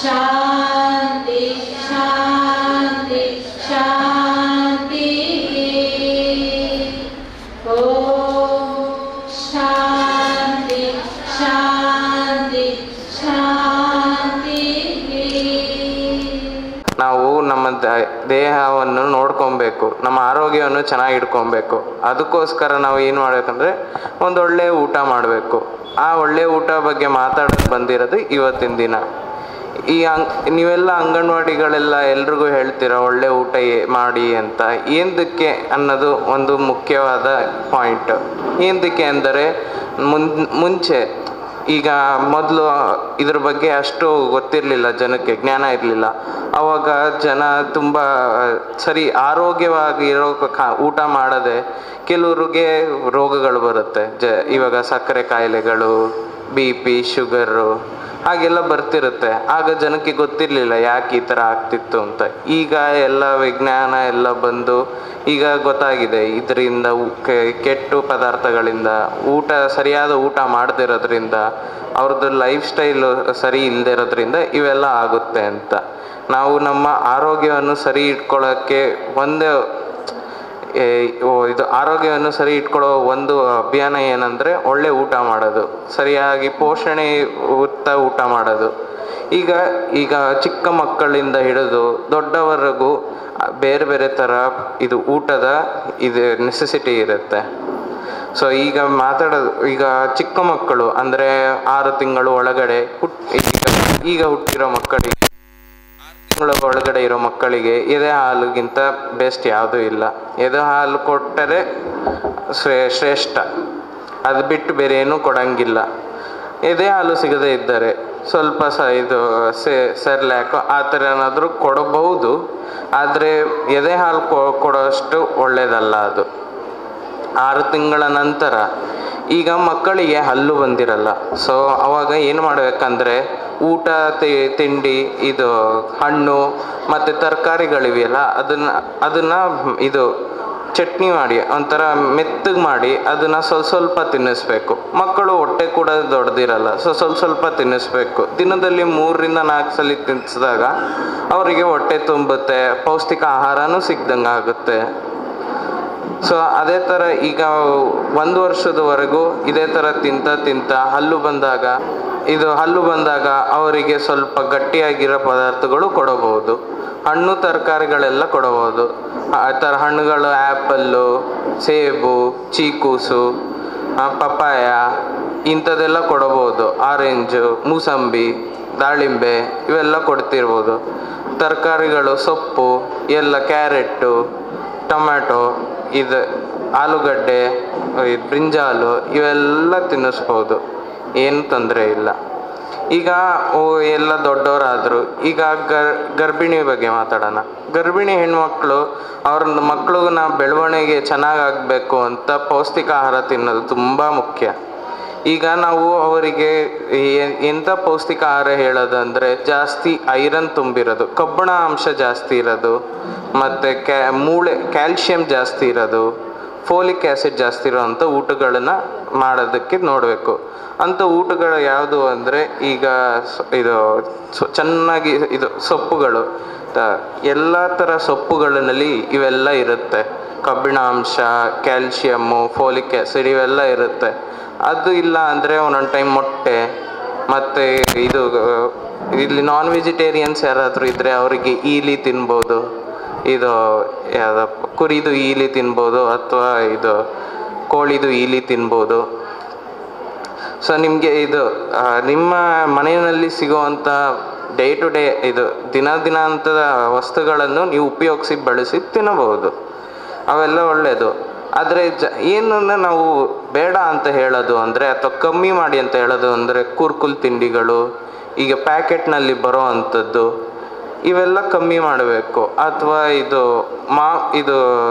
शांति शांति शांति. ओम शांति शांति शांति. ನಾವು ನಮ್ಮ ದೇಹವನ್ನು ನೋಡ್ಕೊಬೇಕು, ನಮ್ಮ ಆರೋಗ್ಯವನ್ನು ಚೆನ್ನಾಗಿ ಇಟ್ಕೊಬೇಕು. ಅದಕ್ಕೋಸ್ಕರ ನಾವು ಏನು ಮಾಡಬೇಕಂದ್ರೆ ಒಂದೊಳ್ಳೆ ಊಟ ಮಾಡಬೇಕು. ಆ ಒಳ್ಳೆ ಊಟ ಬಗ್ಗೆ ಮಾತಾಡೋಕೆ ಬಂದಿರೋದು ಇವತ್ತಿನ ದಿನ. ನೀವೆಲ್ಲ ಅಂಗನವಾಡಿಗಳೆಲ್ಲ ಎಲ್ರಿಗೂ ಹೇಳ್ತೀರ ಒಳ್ಳೆ ಊಟ ಮಾಡಿ ಅಂತ. ಏನಕ್ಕೆ ಅನ್ನೋದು ಒಂದು ಮುಖ್ಯವಾದ ಪಾಯಿಂಟ್. ಏನಕ್ಕೆ ಅಂದರೆ ಮುಂಚೆ ಈಗ ಮೊದಲು ಇದ್ರ ಬಗ್ಗೆ ಅಷ್ಟು ಗೊತ್ತಿರಲಿಲ್ಲ, ಜನಕ್ಕೆ ಜ್ಞಾನ ಇರಲಿಲ್ಲ. ಆವಾಗ ಜನ ತುಂಬ ಸರಿ ಆರೋಗ್ಯವಾಗಿ ಇರೋ ಊಟ ಮಾಡದೆ ಕೆಲವ್ರಿಗೆ ರೋಗಗಳು ಬರುತ್ತೆ. ಇವಾಗ ಸಕ್ಕರೆ ಕಾಯಿಲೆಗಳು, BP, ಶುಗರು ಹಾಗೆಲ್ಲ ಬರ್ತಿರುತ್ತೆ. ಆಗ ಜನಕ್ಕೆ ಗೊತ್ತಿರಲಿಲ್ಲ ಯಾಕೆ ಈ ಥರ ಆಗ್ತಿತ್ತು ಅಂತ. ಈಗ ಎಲ್ಲ ವಿಜ್ಞಾನ ಎಲ್ಲ ಬಂದು ಈಗ ಗೊತ್ತಾಗಿದೆ. ಇದರಿಂದ ಕೆಟ್ಟ ಪದಾರ್ಥಗಳಿಂದ, ಸರಿಯಾದ ಊಟ ಮಾಡದಿರೋದ್ರಿಂದ, ಅವ್ರದ್ದು ಲೈಫ್ ಸ್ಟೈಲು ಸರಿ ಇಲ್ಲದೆ ಇರೋದ್ರಿಂದ ಇವೆಲ್ಲ ಆಗುತ್ತೆ ಅಂತ. ನಾವು ನಮ್ಮ ಆರೋಗ್ಯವನ್ನು ಸರಿ ಇಟ್ಕೊಳ್ಳೋಕ್ಕೆ ಇದು ಆರೋಗ್ಯವನ್ನು ಸರಿ ಇಟ್ಕೊಳ್ಳೋ ಒಂದು ಅಭಿಯಾನ ಏನಂದರೆ ಒಳ್ಳೆ ಊಟ ಮಾಡೋದು, ಸರಿಯಾಗಿ ಪೋಷಣೆಯುಕ್ತ ಊಟ ಮಾಡೋದು. ಈಗ ಚಿಕ್ಕ ಮಕ್ಕಳಿಂದ ಹಿಡಿದು ದೊಡ್ಡವರೆಗೂ ಬೇರೆ ಬೇರೆ ಥರ ಇದು ಊಟದ ನೆಸೆಸಿಟಿ ಇರುತ್ತೆ. ಸೊ ಈಗ ಚಿಕ್ಕ ಮಕ್ಕಳು ಅಂದರೆ 6 ತಿಂಗಳು ಒಳಗಡೆ ಈಗ ಹುಟ್ಟಿರೋ ಮಕ್ಕಳಿಗೆ, 6 ತಿಂಗಳ ಒಳಗಡೆ ಇರೋ ಮಕ್ಕಳಿಗೆ ಎದೆ ಹಾಲುಗಿಂತ ಬೆಸ್ಟ್ ಯಾವುದೂ ಇಲ್ಲ. ಎದೆ ಹಾಲು ಕೊಟ್ಟರೆ ಶ್ರೇಷ್ಠ, ಅದು ಬಿಟ್ಟು ಬೇರೆ ಏನೂ ಕೊಡಂಗಿಲ್ಲ. ಎದೆ ಹಾಲು ಸಿಗದೇ ಇದ್ದರೆ ಸ್ವಲ್ಪ ಸೆರ್ಲ್ಯಾಕ್ ಆ ಥರ ಏನಾದರೂ ಕೊಡಬಹುದು, ಆದರೆ ಎದೆ ಹಾಲು ಕೊಡೋಷ್ಟು ಒಳ್ಳೆಯದಲ್ಲ ಅದು. 6 ತಿಂಗಳ ನಂತರ ಈಗ ಮಕ್ಕಳಿಗೆ ಹಲ್ಲು ಬಂದಿರಲ್ಲ. ಸೊ ಅವಾಗ ಏನು ಮಾಡಬೇಕಂದ್ರೆ ಊಟ ತಿಂಡಿ ಹಣ್ಣು ಮತ್ತು ತರಕಾರಿಗಳಿವೆಯಲ್ಲ ಅದನ್ನು ಚಟ್ನಿ ಮಾಡಿ ಒಂಥರ ಮೆತ್ತಗೆ ಮಾಡಿ ಅದನ್ನು ಸ್ವಲ್ಪ ತಿನ್ನಿಸ್ಬೇಕು. ಮಕ್ಕಳು ಹೊಟ್ಟೆ ಕೂಡ ದೊಡ್ಡದಿರಲ್ಲ, ಸ್ವಲ್ಪ ತಿನ್ನಿಸ್ಬೇಕು. ದಿನದಲ್ಲಿ 3 ರಿಂದ 4 ಸಲ ತಿನ್ನಿಸಿದಾಗ ಅವರಿಗೆ ಹೊಟ್ಟೆ ತುಂಬುತ್ತೆ, ಪೌಷ್ಟಿಕ ಆಹಾರನೂ ಸಿಗ್ದಂಗೆ ಆಗುತ್ತೆ. ಸೊ ಅದೇ ಥರ ಈಗ 1 ವರ್ಷದವರೆಗೂ ಇದೇ ಥರ ತಿಂತ ಹಲ್ಲು ಬಂದಾಗ ಅವರಿಗೆ ಸ್ವಲ್ಪ ಗಟ್ಟಿಯಾಗಿರೋ ಪದಾರ್ಥಗಳು ಕೊಡಬಹುದು. ಹಣ್ಣು ತರಕಾರಿಗಳೆಲ್ಲ ಕೊಡಬಹುದು. ಆ ಥರ ಹಣ್ಣುಗಳು ಆ್ಯಪಲ್ಲು, ಸೇಬು, ಚೀಕೂಸು, ಪಪ್ಪಾಯ ಇಂಥದ್ದೆಲ್ಲ ಕೊಡಬಹುದು. ಆರೆಂಜು, ಮೂಸಂಬಿ, ದಾಳಿಂಬೆ ಇವೆಲ್ಲ ಕೊಡ್ತಿರ್ಬೋದು. ತರಕಾರಿಗಳು ಸೊಪ್ಪು ಎಲ್ಲ, ಕ್ಯಾರೆಟ್ಟು, ಟೊಮ್ಯಾಟೊ, ಆಲೂಗಡ್ಡೆ, ಬ್ರಿಂಜಾಲು ಇವೆಲ್ಲ ತಿನ್ನಿಸ್ಬೋದು, ಏನು ತೊಂದರೆ ಇಲ್ಲ. ಈಗ ಎಲ್ಲ ದೊಡ್ಡವರಾದರು. ಈಗ ಗರ್ಭಿಣಿ ಬಗ್ಗೆ ಮಾತಾಡೋಣ. ಗರ್ಭಿಣಿ ಹೆಣ್ಮಕ್ಳು ಅವ್ರ ಮಕ್ಳಿನ ಬೆಳವಣಿಗೆ ಚೆನ್ನಾಗಾಗಬೇಕು ಅಂತ ಪೌಷ್ಟಿಕ ಆಹಾರ ತಿನ್ನೋದು ತುಂಬ ಮುಖ್ಯ. ಈಗ ನಾವು ಅವರಿಗೆ ಎಂಥ ಪೌಷ್ಟಿಕ ಆಹಾರ ಹೇಳೋದಂದರೆ ಜಾಸ್ತಿ ಐರನ್ ತುಂಬಿರೋದು, ಕಬ್ಬಿಣ ಅಂಶ ಜಾಸ್ತಿ ಇರೋದು, ಮತ್ತು ಕ್ಯಾಲ್ಶಿಯಂ ಜಾಸ್ತಿ ಇರೋದು, ಫೋಲಿಕ್ ಆ್ಯಸಿಡ್ ಜಾಸ್ತಿ ಇರೋವಂಥ ಊಟಗಳನ್ನು ಮಾಡೋದಕ್ಕೆ ನೋಡಬೇಕು. ಅಂಥ ಊಟಗಳು ಯಾವುದು ಅಂದರೆ ಈಗ ಇದು ಚೆನ್ನಾಗಿ ಇದು ಸೊಪ್ಪುಗಳು, ಎಲ್ಲ ಥರ ಸೊಪ್ಪುಗಳಲ್ಲಿ ಇವೆಲ್ಲ ಇರುತ್ತೆ. ಕಬ್ಬಿಣ ಅಂಶ, ಕ್ಯಾಲ್ಶಿಯಮ್ಮು, ಫೋಲಿಕ್ ಆ್ಯಸಿಡ್ ಇವೆಲ್ಲ ಇರುತ್ತೆ. ಅದು ಇಲ್ಲ ಅಂದರೆ ಒಂದೊಂದು ಟೈಮ್ ಮೊಟ್ಟೆ, ಮತ್ತು ಇಲ್ಲಿ ನಾನ್ ವೆಜಿಟೇರಿಯನ್ಸ್ ಯಾರಾದರೂ ಇದ್ದರೆ ಅವರಿಗೆ ಈಲಿ ತಿನ್ಬೋದು, ಇದು ಕುರಿದು ಈಲಿ ತಿನ್ಬೋದು, ಅಥವಾ ಇದು ಕೋಳಿದು ಈಲಿ ತಿನ್ಬೋದು. ಸೊ ನಿಮಗೆ ನಿಮ್ಮ ಮನೆಯಲ್ಲಿ ಸಿಗುವಂಥ ಡೇ ಟು ಡೇ ದಿನಾಂತದ ವಸ್ತುಗಳನ್ನು ನೀವು ಉಪಯೋಗಿಸಿ ಬಳಸಿ ತಿನ್ನಬಹುದು, ಅವೆಲ್ಲ ಒಳ್ಳೆಯದು. ಆದರೆ ಏನನ್ನು ನಾವು ಬೇಡ ಅಂತ ಹೇಳೋದು ಅಂದರೆ, ಅಥವಾ ಕಮ್ಮಿ ಮಾಡಿ ಅಂತ ಹೇಳೋದು ಅಂದರೆ, ಕುರ್ಕುಲ್ ತಿಂಡಿಗಳು, ಈಗ ಪ್ಯಾಕೆಟ್ನಲ್ಲಿ ಬರೋ ಅಂಥದ್ದು ಇವೆಲ್ಲ ಕಮ್ಮಿ ಮಾಡಬೇಕು. ಅಥವಾ ಇದು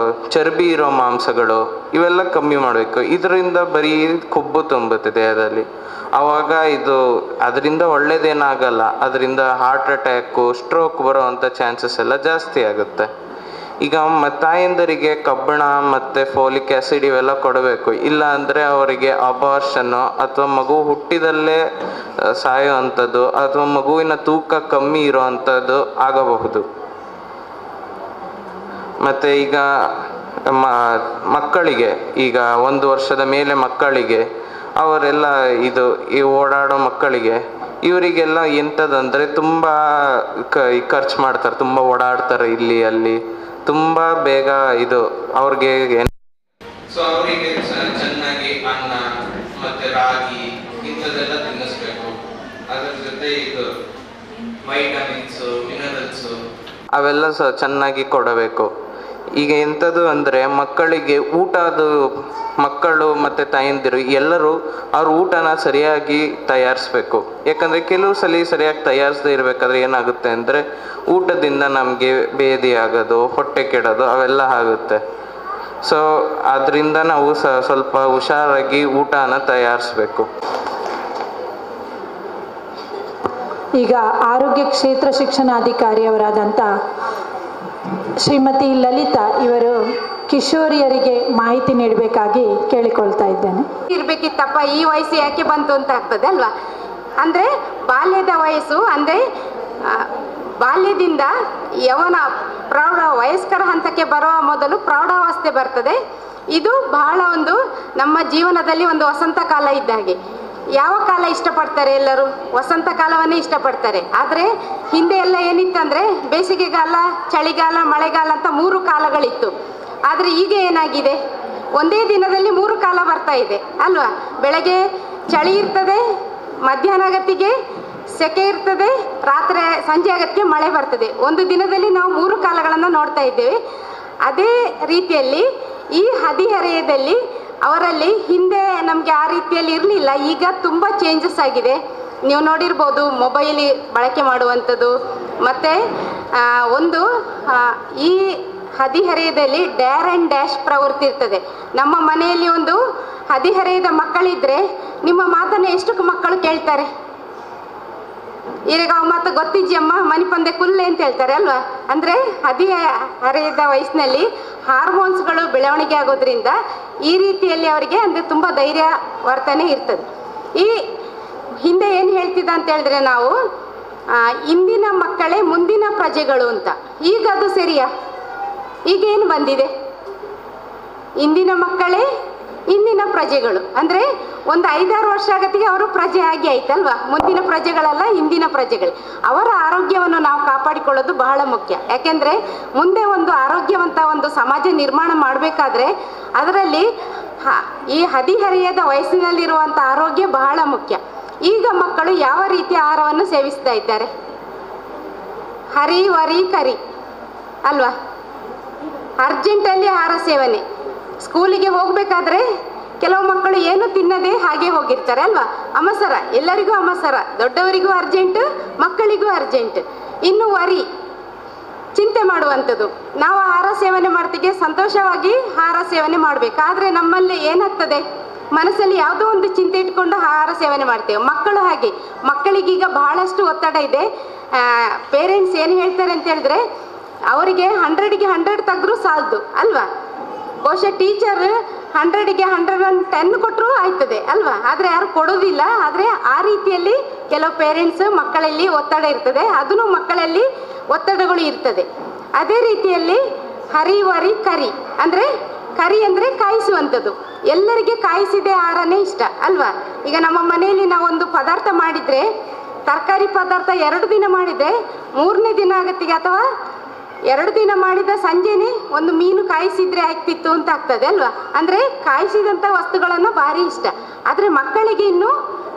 ಚರ್ಬಿ ಇರೋ ಮಾಂಸಗಳು ಇವೆಲ್ಲ ಕಮ್ಮಿ ಮಾಡಬೇಕು. ಇದರಿಂದ ಬರೀ ಕೊಬ್ಬು ತುಂಬುತ್ತೆ ದೇಹದಲ್ಲಿ. ಆವಾಗ ಅದರಿಂದ ಒಳ್ಳೇದೇನಾಗಲ್ಲ. ಅದರಿಂದ ಹಾರ್ಟ್ ಅಟ್ಯಾಕು, ಸ್ಟ್ರೋಕ್ ಬರೋ ಅಂಥ ಚಾನ್ಸಸ್ ಎಲ್ಲ ಜಾಸ್ತಿ ಆಗುತ್ತೆ. ಈಗ ತಾಯಂದರಿಗೆ ಕಬ್ಬಿಣ ಮತ್ತು ಫೋಲಿಕ್ ಆ್ಯಸಿಡ್ ಇವೆಲ್ಲ ಕೊಡಬೇಕು. ಇಲ್ಲ ಅಂದರೆ ಅವರಿಗೆ ಅಬಾರ್ಷನ್ನು ಅಥವಾ ಮಗು ಹುಟ್ಟಿದಲ್ಲೇ ಸಾಯೋ ಅಂಥದ್ದು, ಅಥವಾ ಮಗುವಿನ ತೂಕ ಕಮ್ಮಿ ಇರೋ ಅಂಥದ್ದು ಆಗಬಹುದು. ಮತ್ತು ಈಗ ಮಕ್ಕಳಿಗೆ, ಈಗ 1 ವರ್ಷದ ಮೇಲೆ ಮಕ್ಕಳಿಗೆ, ಅವರೆಲ್ಲ ಈ ಓಡಾಡೋ ಮಕ್ಕಳಿಗೆ, ಇವರಿಗೆಲ್ಲ ಎಂಥದ್ದಂದರೆ ತುಂಬ ಖರ್ಚು ಮಾಡ್ತಾರೆ, ತುಂಬ ಓಡಾಡ್ತಾರೆ ಇಲ್ಲಿ ಅಲ್ಲಿ, ತುಂಬ ಬೇಗ ಅವ್ರಿಗೆ ಸೊ ಅವರಿಗೆ ಚೆನ್ನಾಗಿ ಅನ್ನ ಮತ್ತು ರಾಗಿ ಇಂಥದ್ದೆಲ್ಲ ತಿನ್ನಿಸ್ಬೇಕು. ಅದ್ರ ಜೊತೆ ವೈಟಮಿನ್ಸು, ಮಿನರಲ್ಸು ಅವೆಲ್ಲ ಚೆನ್ನಾಗಿ ಕೊಡಬೇಕು. ಈಗ ಎಂಥದ್ದು ಅಂದರೆ ಮಕ್ಕಳಿಗೆ ಮಕ್ಕಳು ಮತ್ತು ತಾಯಂದಿರು ಎಲ್ಲರೂ ಅವ್ರ ಊಟನ ಸರಿಯಾಗಿ ತಯಾರಿಸ್ಬೇಕು. ಯಾಕಂದರೆ ಕೆಲವು ಸಲ ಸರಿಯಾಗಿ ತಯಾರಿಸದೇ ಇರಬೇಕಾದ್ರೆ ಏನಾಗುತ್ತೆ ಅಂದರೆ ಊಟದಿಂದ ನಮಗೆ ಬೇದಿ ಆಗೋದು, ಹೊಟ್ಟೆ ಕೆಡೋದು ಅವೆಲ್ಲ ಆಗುತ್ತೆ. ಸೊ ಅದರಿಂದ ನಾವು ಸ್ವಲ್ಪ ಹುಷಾರಾಗಿ ಊಟನ ತಯಾರಿಸ್ಬೇಕು. ಈಗ ಆರೋಗ್ಯ ಕ್ಷೇತ್ರ ಶಿಕ್ಷಣಾಧಿಕಾರಿಯವರಾದಂಥ ಶ್ರೀಮತಿ ಲಲಿತಾ ಇವರು ಕಿಶೋರಿಯರಿಗೆ ಮಾಹಿತಿ ನೀಡಬೇಕಾಗಿ ಕೇಳಿಕೊಳ್ತಾ ಇದ್ದೇನೆ. ಇರಬೇಕಿತ್ತಪ್ಪ, ಈ ವಯಸ್ಸು ಯಾಕೆ ಬಂತು ಅಂತ ಆಗ್ತದೆ ಅಲ್ವಾ. ಅಂದರೆ ಬಾಲ್ಯದ ವಯಸ್ಸು, ಅಂದರೆ ಬಾಲ್ಯದಿಂದ ಯವನ ವಯಸ್ಕರ ಹಂತಕ್ಕೆ ಬರುವ ಮೊದಲು ಪ್ರೌಢಾವಸ್ಥೆ ಬರ್ತದೆ. ಇದು ಬಹಳ ನಮ್ಮ ಜೀವನದಲ್ಲಿ ಒಂದು ವಸಂತ ಕಾಲ ಇದ್ದ ಹಾಗೆ. ಯಾವ ಕಾಲ ಇಷ್ಟಪಡ್ತಾರೆ ಎಲ್ಲರೂ? ವಸಂತ ಕಾಲವನ್ನೇ ಇಷ್ಟಪಡ್ತಾರೆ. ಆದರೆ ಹಿಂದೆ ಎಲ್ಲ ಏನಿತ್ತಂದರೆ ಬೇಸಿಗೆಗಾಲ, ಚಳಿಗಾಲ, ಮಳೆಗಾಲ ಅಂತ 3 ಕಾಲಗಳಿತ್ತು. ಆದರೆ ಈಗ ಏನಾಗಿದೆ, ಒಂದೇ ದಿನದಲ್ಲಿ 3 ಕಾಲ ಬರ್ತಾ ಇದೆ ಅಲ್ವಾ. ಬೆಳಗ್ಗೆ ಚಳಿ ಇರ್ತದೆ, ಮಧ್ಯಾಹ್ನ ಆಗತ್ತಿಗೆ ಸೆಕೆ ಇರ್ತದೆ, ರಾತ್ರಿ ಸಂಜೆ ಆಗತ್ತಿಗೆ ಮಳೆ ಬರ್ತದೆ. ಒಂದು ದಿನದಲ್ಲಿ ನಾವು 3 ಕಾಲಗಳನ್ನು ನೋಡ್ತಾ ಇದ್ದೇವೆ. ಅದೇ ರೀತಿಯಲ್ಲಿ ಈ ಹದಿಹರೆಯದಲ್ಲಿ ಅವರಲ್ಲಿ ಹಿಂದೆ ನಮಗೆ ಆ ರೀತಿಯಲ್ಲಿ ಇರಲಿಲ್ಲ. ಈಗ ತುಂಬ ಚೇಂಜಸ್ ಆಗಿದೆ. ನೀವು ನೋಡಿರ್ಬೋದು, ಮೊಬೈಲ್ ಬಳಕೆ ಮಾಡುವಂಥದ್ದು. ಮತ್ತು ಈ ಹದಿಹರೆಯದಲ್ಲಿ ಡ್ಯಾರ್ ಆ್ಯಂಡ್ ಡ್ಯಾಶ್ ಪ್ರವೃತ್ತಿ ಇರ್ತದೆ. ನಮ್ಮ ಮನೆಯಲ್ಲಿ ಹದಿಹರೆಯದ ಮಕ್ಕಳಿದ್ರೆ ನಿಮ್ಮ ಮಾತನ್ನು ಎಷ್ಟು ಮಕ್ಕಳು ಕೇಳ್ತಾರೆ? ಈಗ ಮಾತು ಗೊತ್ತಿಜ್ಜಮ್ಮ ಮನೆ ಪಂದೆ ಕುಲ್ಲೆ ಅಂತ ಹೇಳ್ತಾರೆ ಅಲ್ವಾ. ಅಂದರೆ ಹದಿಹರೆಯದ ವಯಸ್ಸಿನಲ್ಲಿ ಹಾರ್ಮೋನ್ಸ್ಗಳು ಬೆಳವಣಿಗೆ ಆಗೋದ್ರಿಂದ ಈ ರೀತಿಯಲ್ಲಿ ಅವರಿಗೆ ಅಂದರೆ ತುಂಬ ಧೈರ್ಯ ವರ್ತನೆ ಇರ್ತದೆ. ಈ ಹಿಂದೆ ಏನು ಹೇಳ್ತಿದ್ದ ಅಂತ ಹೇಳಿದ್ರೆ ನಾವು ಇಂದಿನ ಮಕ್ಕಳೇ ಮುಂದಿನ ಪ್ರಜೆಗಳು ಅಂತ. ಈಗ ಅದು ಸರಿಯಾ? ಈಗೇನು ಬಂದಿದೆ? ಇಂದಿನ ಮಕ್ಕಳೇ ಇಂದಿನ ಪ್ರಜೆಗಳು. ಅಂದರೆ ಒಂದು 5-6 ವರ್ಷ ಆಗತ್ತಿಗೆ ಅವರು ಪ್ರಜೆ ಆಗಿ ಆಯ್ತಲ್ವಾ. ಮುಂದಿನ ಪ್ರಜೆಗಳಲ್ಲ, ಇಂದಿನ ಪ್ರಜೆಗಳು. ಅವರ ಆರೋಗ್ಯವನ್ನು ನಾವು ಕಾಪಾಡಿಕೊಳ್ಳೋದು ಬಹಳ ಮುಖ್ಯ. ಯಾಕೆಂದರೆ ಮುಂದೆ ಆರೋಗ್ಯವಂತ ಸಮಾಜ ನಿರ್ಮಾಣ ಮಾಡಬೇಕಾದ್ರೆ ಅದರಲ್ಲಿ ಈ ಹದಿಹರೆಯದ ವಯಸ್ಸಿನಲ್ಲಿರುವಂಥ ಆರೋಗ್ಯ ಬಹಳ ಮುಖ್ಯ. ಈಗ ಮಕ್ಕಳು ಯಾವ ರೀತಿಯ ಆಹಾರವನ್ನು ಸೇವಿಸ್ತಾ ಇದ್ದಾರೆ? ಹರಿ ವರಿ ಕರಿ ಅಲ್ವಾ. ಅರ್ಜೆಂಟಲ್ಲಿ ಆಹಾರ ಸೇವನೆ. ಸ್ಕೂಲಿಗೆ ಹೋಗಬೇಕಾದ್ರೆ ಕೆಲವು ಮಕ್ಕಳು ಏನು ತಿನ್ನದೆ ಹಾಗೆ ಹೋಗಿರ್ತಾರೆ ಅಲ್ವಾ. ಅಮಸರ, ಎಲ್ಲರಿಗೂ ಅಮಸರ, ದೊಡ್ಡವರಿಗೂ ಅರ್ಜೆಂಟ್, ಮಕ್ಕಳಿಗೂ ಅರ್ಜೆಂಟ್. ಇನ್ನು ವರಿ, ಚಿಂತೆ ಮಾಡುವಂಥದ್ದು. ನಾವು ಆಹಾರ ಸೇವನೆ ಮಾಡ್ತೀವಿ, ಸಂತೋಷವಾಗಿ ಆಹಾರ ಸೇವನೆ ಮಾಡಬೇಕು. ಆದರೆ ನಮ್ಮಲ್ಲಿ ಏನಾಗ್ತದೆ, ಮನಸ್ಸಲ್ಲಿ ಯಾವುದೋ ಒಂದು ಚಿಂತೆ ಇಟ್ಕೊಂಡು ಆಹಾರ ಸೇವನೆ ಮಾಡ್ತೇವೆ. ಮಕ್ಕಳು ಹಾಗೆ, ಮಕ್ಕಳಿಗೀಗ ಬಹಳಷ್ಟು ಒತ್ತಡ ಇದೆ. ಪೇರೆಂಟ್ಸ್ ಏನು ಹೇಳ್ತಾರೆ ಅಂತ ಹೇಳಿದ್ರೆ, ಅವರಿಗೆ 100ಗೆ 100 ತೆಗೆದ್ರೂ ಸಾಲದು ಅಲ್ವಾ. ಬಹುಶಃ ಟೀಚರ್ 100ಗೆ 110 ಕೊಟ್ಟರು ಆಯ್ತದೆ ಅಲ್ವಾ, ಆದರೆ ಯಾರು ಕೊಡೋದಿಲ್ಲ. ಆದರೆ ಆ ರೀತಿಯಲ್ಲಿ ಕೆಲವು ಪೇರೆಂಟ್ಸ್ ಮಕ್ಕಳಲ್ಲಿ ಒತ್ತಡ ಇರ್ತದೆ, ಅದನ್ನು ಮಕ್ಕಳಲ್ಲಿ ಒತ್ತಡಗಳು ಇರ್ತದೆ. ಅದೇ ರೀತಿಯಲ್ಲಿ ಹರಿವರಿ ಕರಿ ಅಂದರೆ, ಕರಿ ಅಂದರೆ ಕಾಯಿಸುವಂಥದ್ದು. ಎಲ್ಲರಿಗೆ ಕಾಯಿಸಿದೆ ಆಹಾರನೇ ಇಷ್ಟ ಅಲ್ವಾ. ಈಗ ನಮ್ಮ ಮನೆಯಲ್ಲಿ ನಾವೊಂದು ಪದಾರ್ಥ ಮಾಡಿದರೆ, ತರಕಾರಿ ಪದಾರ್ಥ 2 ದಿನ ಮಾಡಿದರೆ 3ನೇ ದಿನ ಆಗತ್ತಿಗೆ, ಅಥವಾ 2 ದಿನ ಮಾಡಿದ ಸಂಜೆನೇ ಒಂದು ಮೀನು ಕಾಯಿಸಿದ್ರೆ ಆಗ್ತಿತ್ತು ಅಂತ ಆಗ್ತದೆ ಅಲ್ವಾ. ಅಂದರೆ ಕಾಯಿಸಿದಂಥ ವಸ್ತುಗಳನ್ನು ಭಾರಿ ಇಷ್ಟ. ಆದರೆ ಮಕ್ಕಳಿಗೆ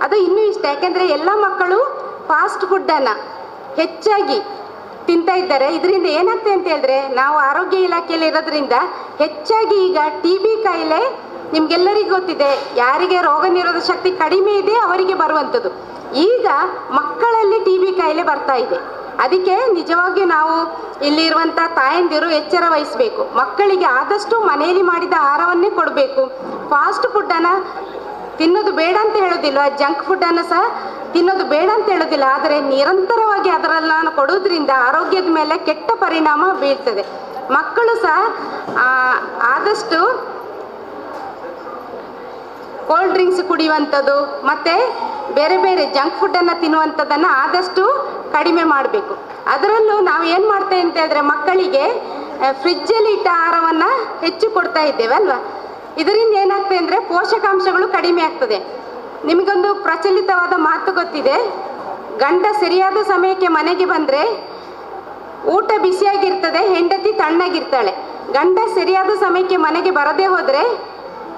ಅದು ಇನ್ನೂ ಇಷ್ಟ. ಯಾಕೆಂದರೆ ಎಲ್ಲ ಮಕ್ಕಳು ಫಾಸ್ಟ್ ಫುಡ್ಡನ್ನು ಹೆಚ್ಚಾಗಿ ತಿಂತಾ ಇದ್ದಾರೆ. ಇದರಿಂದ ಏನಾಗ್ತದೆ ಅಂತ ಹೇಳಿದ್ರೆ, ನಾವು ಆರೋಗ್ಯ ಇಲಾಖೆಯಲ್ಲಿ ಇರೋದ್ರಿಂದ ಹೆಚ್ಚಾಗಿ ಈಗ TB ಕಾಯಿಲೆ ನಿಮ್ಗೆಲ್ಲರಿಗೂ ಗೊತ್ತಿದೆ. ಯಾರಿಗೆ ರೋಗ ನಿರೋಧಕ ಶಕ್ತಿ ಕಡಿಮೆ ಇದೆ ಅವರಿಗೆ ಬರುವಂಥದ್ದು. ಈಗ ಮಕ್ಕಳಲ್ಲಿ TB ಕಾಯಿಲೆ ಬರ್ತಾ ಇದೆ. ಅದಕ್ಕೆ ನಿಜವಾಗಿಯೂ ನಾವು ಇಲ್ಲಿರುವಂಥ ತಾಯಂದಿರು ಎಚ್ಚರ ವಹಿಸಬೇಕು. ಮಕ್ಕಳಿಗೆ ಆದಷ್ಟು ಮನೆಯಲ್ಲಿ ಮಾಡಿದ ಆಹಾರವನ್ನೇ ಕೊಡಬೇಕು. ಫಾಸ್ಟ್ ಫುಡ್ಡನ್ನು ತಿನ್ನೋದು ಬೇಡ ಅಂತ ಹೇಳೋದಿಲ್ಲ, ಜಂಕ್ ಫುಡ್ಡನ್ನು ಸಹ ತಿನ್ನೋದು ಬೇಡ ಅಂತ ಹೇಳೋದಿಲ್ಲ. ಆದರೆ ನಿರಂತರವಾಗಿ ಅದರನ್ನು ಕೊಡೋದ್ರಿಂದ ಆರೋಗ್ಯದ ಮೇಲೆ ಕೆಟ್ಟ ಪರಿಣಾಮ ಬೀಳ್ತದೆ. ಮಕ್ಕಳು ಸಹ ಆದಷ್ಟು ಕೋಲ್ಡ್ ಡ್ರಿಂಕ್ಸ್ ಕುಡಿಯುವಂಥದ್ದು ಮತ್ತು ಬೇರೆ ಬೇರೆ ಜಂಕ್ ಫುಡ್ಡನ್ನು ತಿನ್ನುವಂಥದ್ದನ್ನು ಆದಷ್ಟು ಕಡಿಮೆ ಮಾಡಬೇಕು. ಅದರಲ್ಲೂ ನಾವು ಏನು ಮಾಡ್ತೇವೆ ಅಂತ ಹೇಳಿದ್ರೆ, ಮಕ್ಕಳಿಗೆ ಫ್ರಿಜ್ಜಲ್ಲಿ ಇಟ್ಟ ಆಹಾರವನ್ನು ಹೆಚ್ಚು ಕೊಡ್ತಾ ಇದ್ದೇವೆ ಅಲ್ವಾ. ಇದರಿಂದ ಏನಾಗ್ತದೆ ಅಂದರೆ ಪೋಷಕಾಂಶಗಳು ಕಡಿಮೆ ಆಗ್ತದೆ. ನಿಮಗೊಂದು ಪ್ರಚಲಿತವಾದ ಮಾತು ಗೊತ್ತಿದೆ, ಗಂಡ ಸರಿಯಾದ ಸಮಯಕ್ಕೆ ಮನೆಗೆ ಬಂದರೆ ಊಟ ಬಿಸಿಯಾಗಿರ್ತದೆ, ಹೆಂಡತಿ ತಣ್ಣಗಿರ್ತಾಳೆ. ಗಂಡ ಸರಿಯಾದ ಸಮಯಕ್ಕೆ ಮನೆಗೆ ಬರದೇ ಹೋದರೆ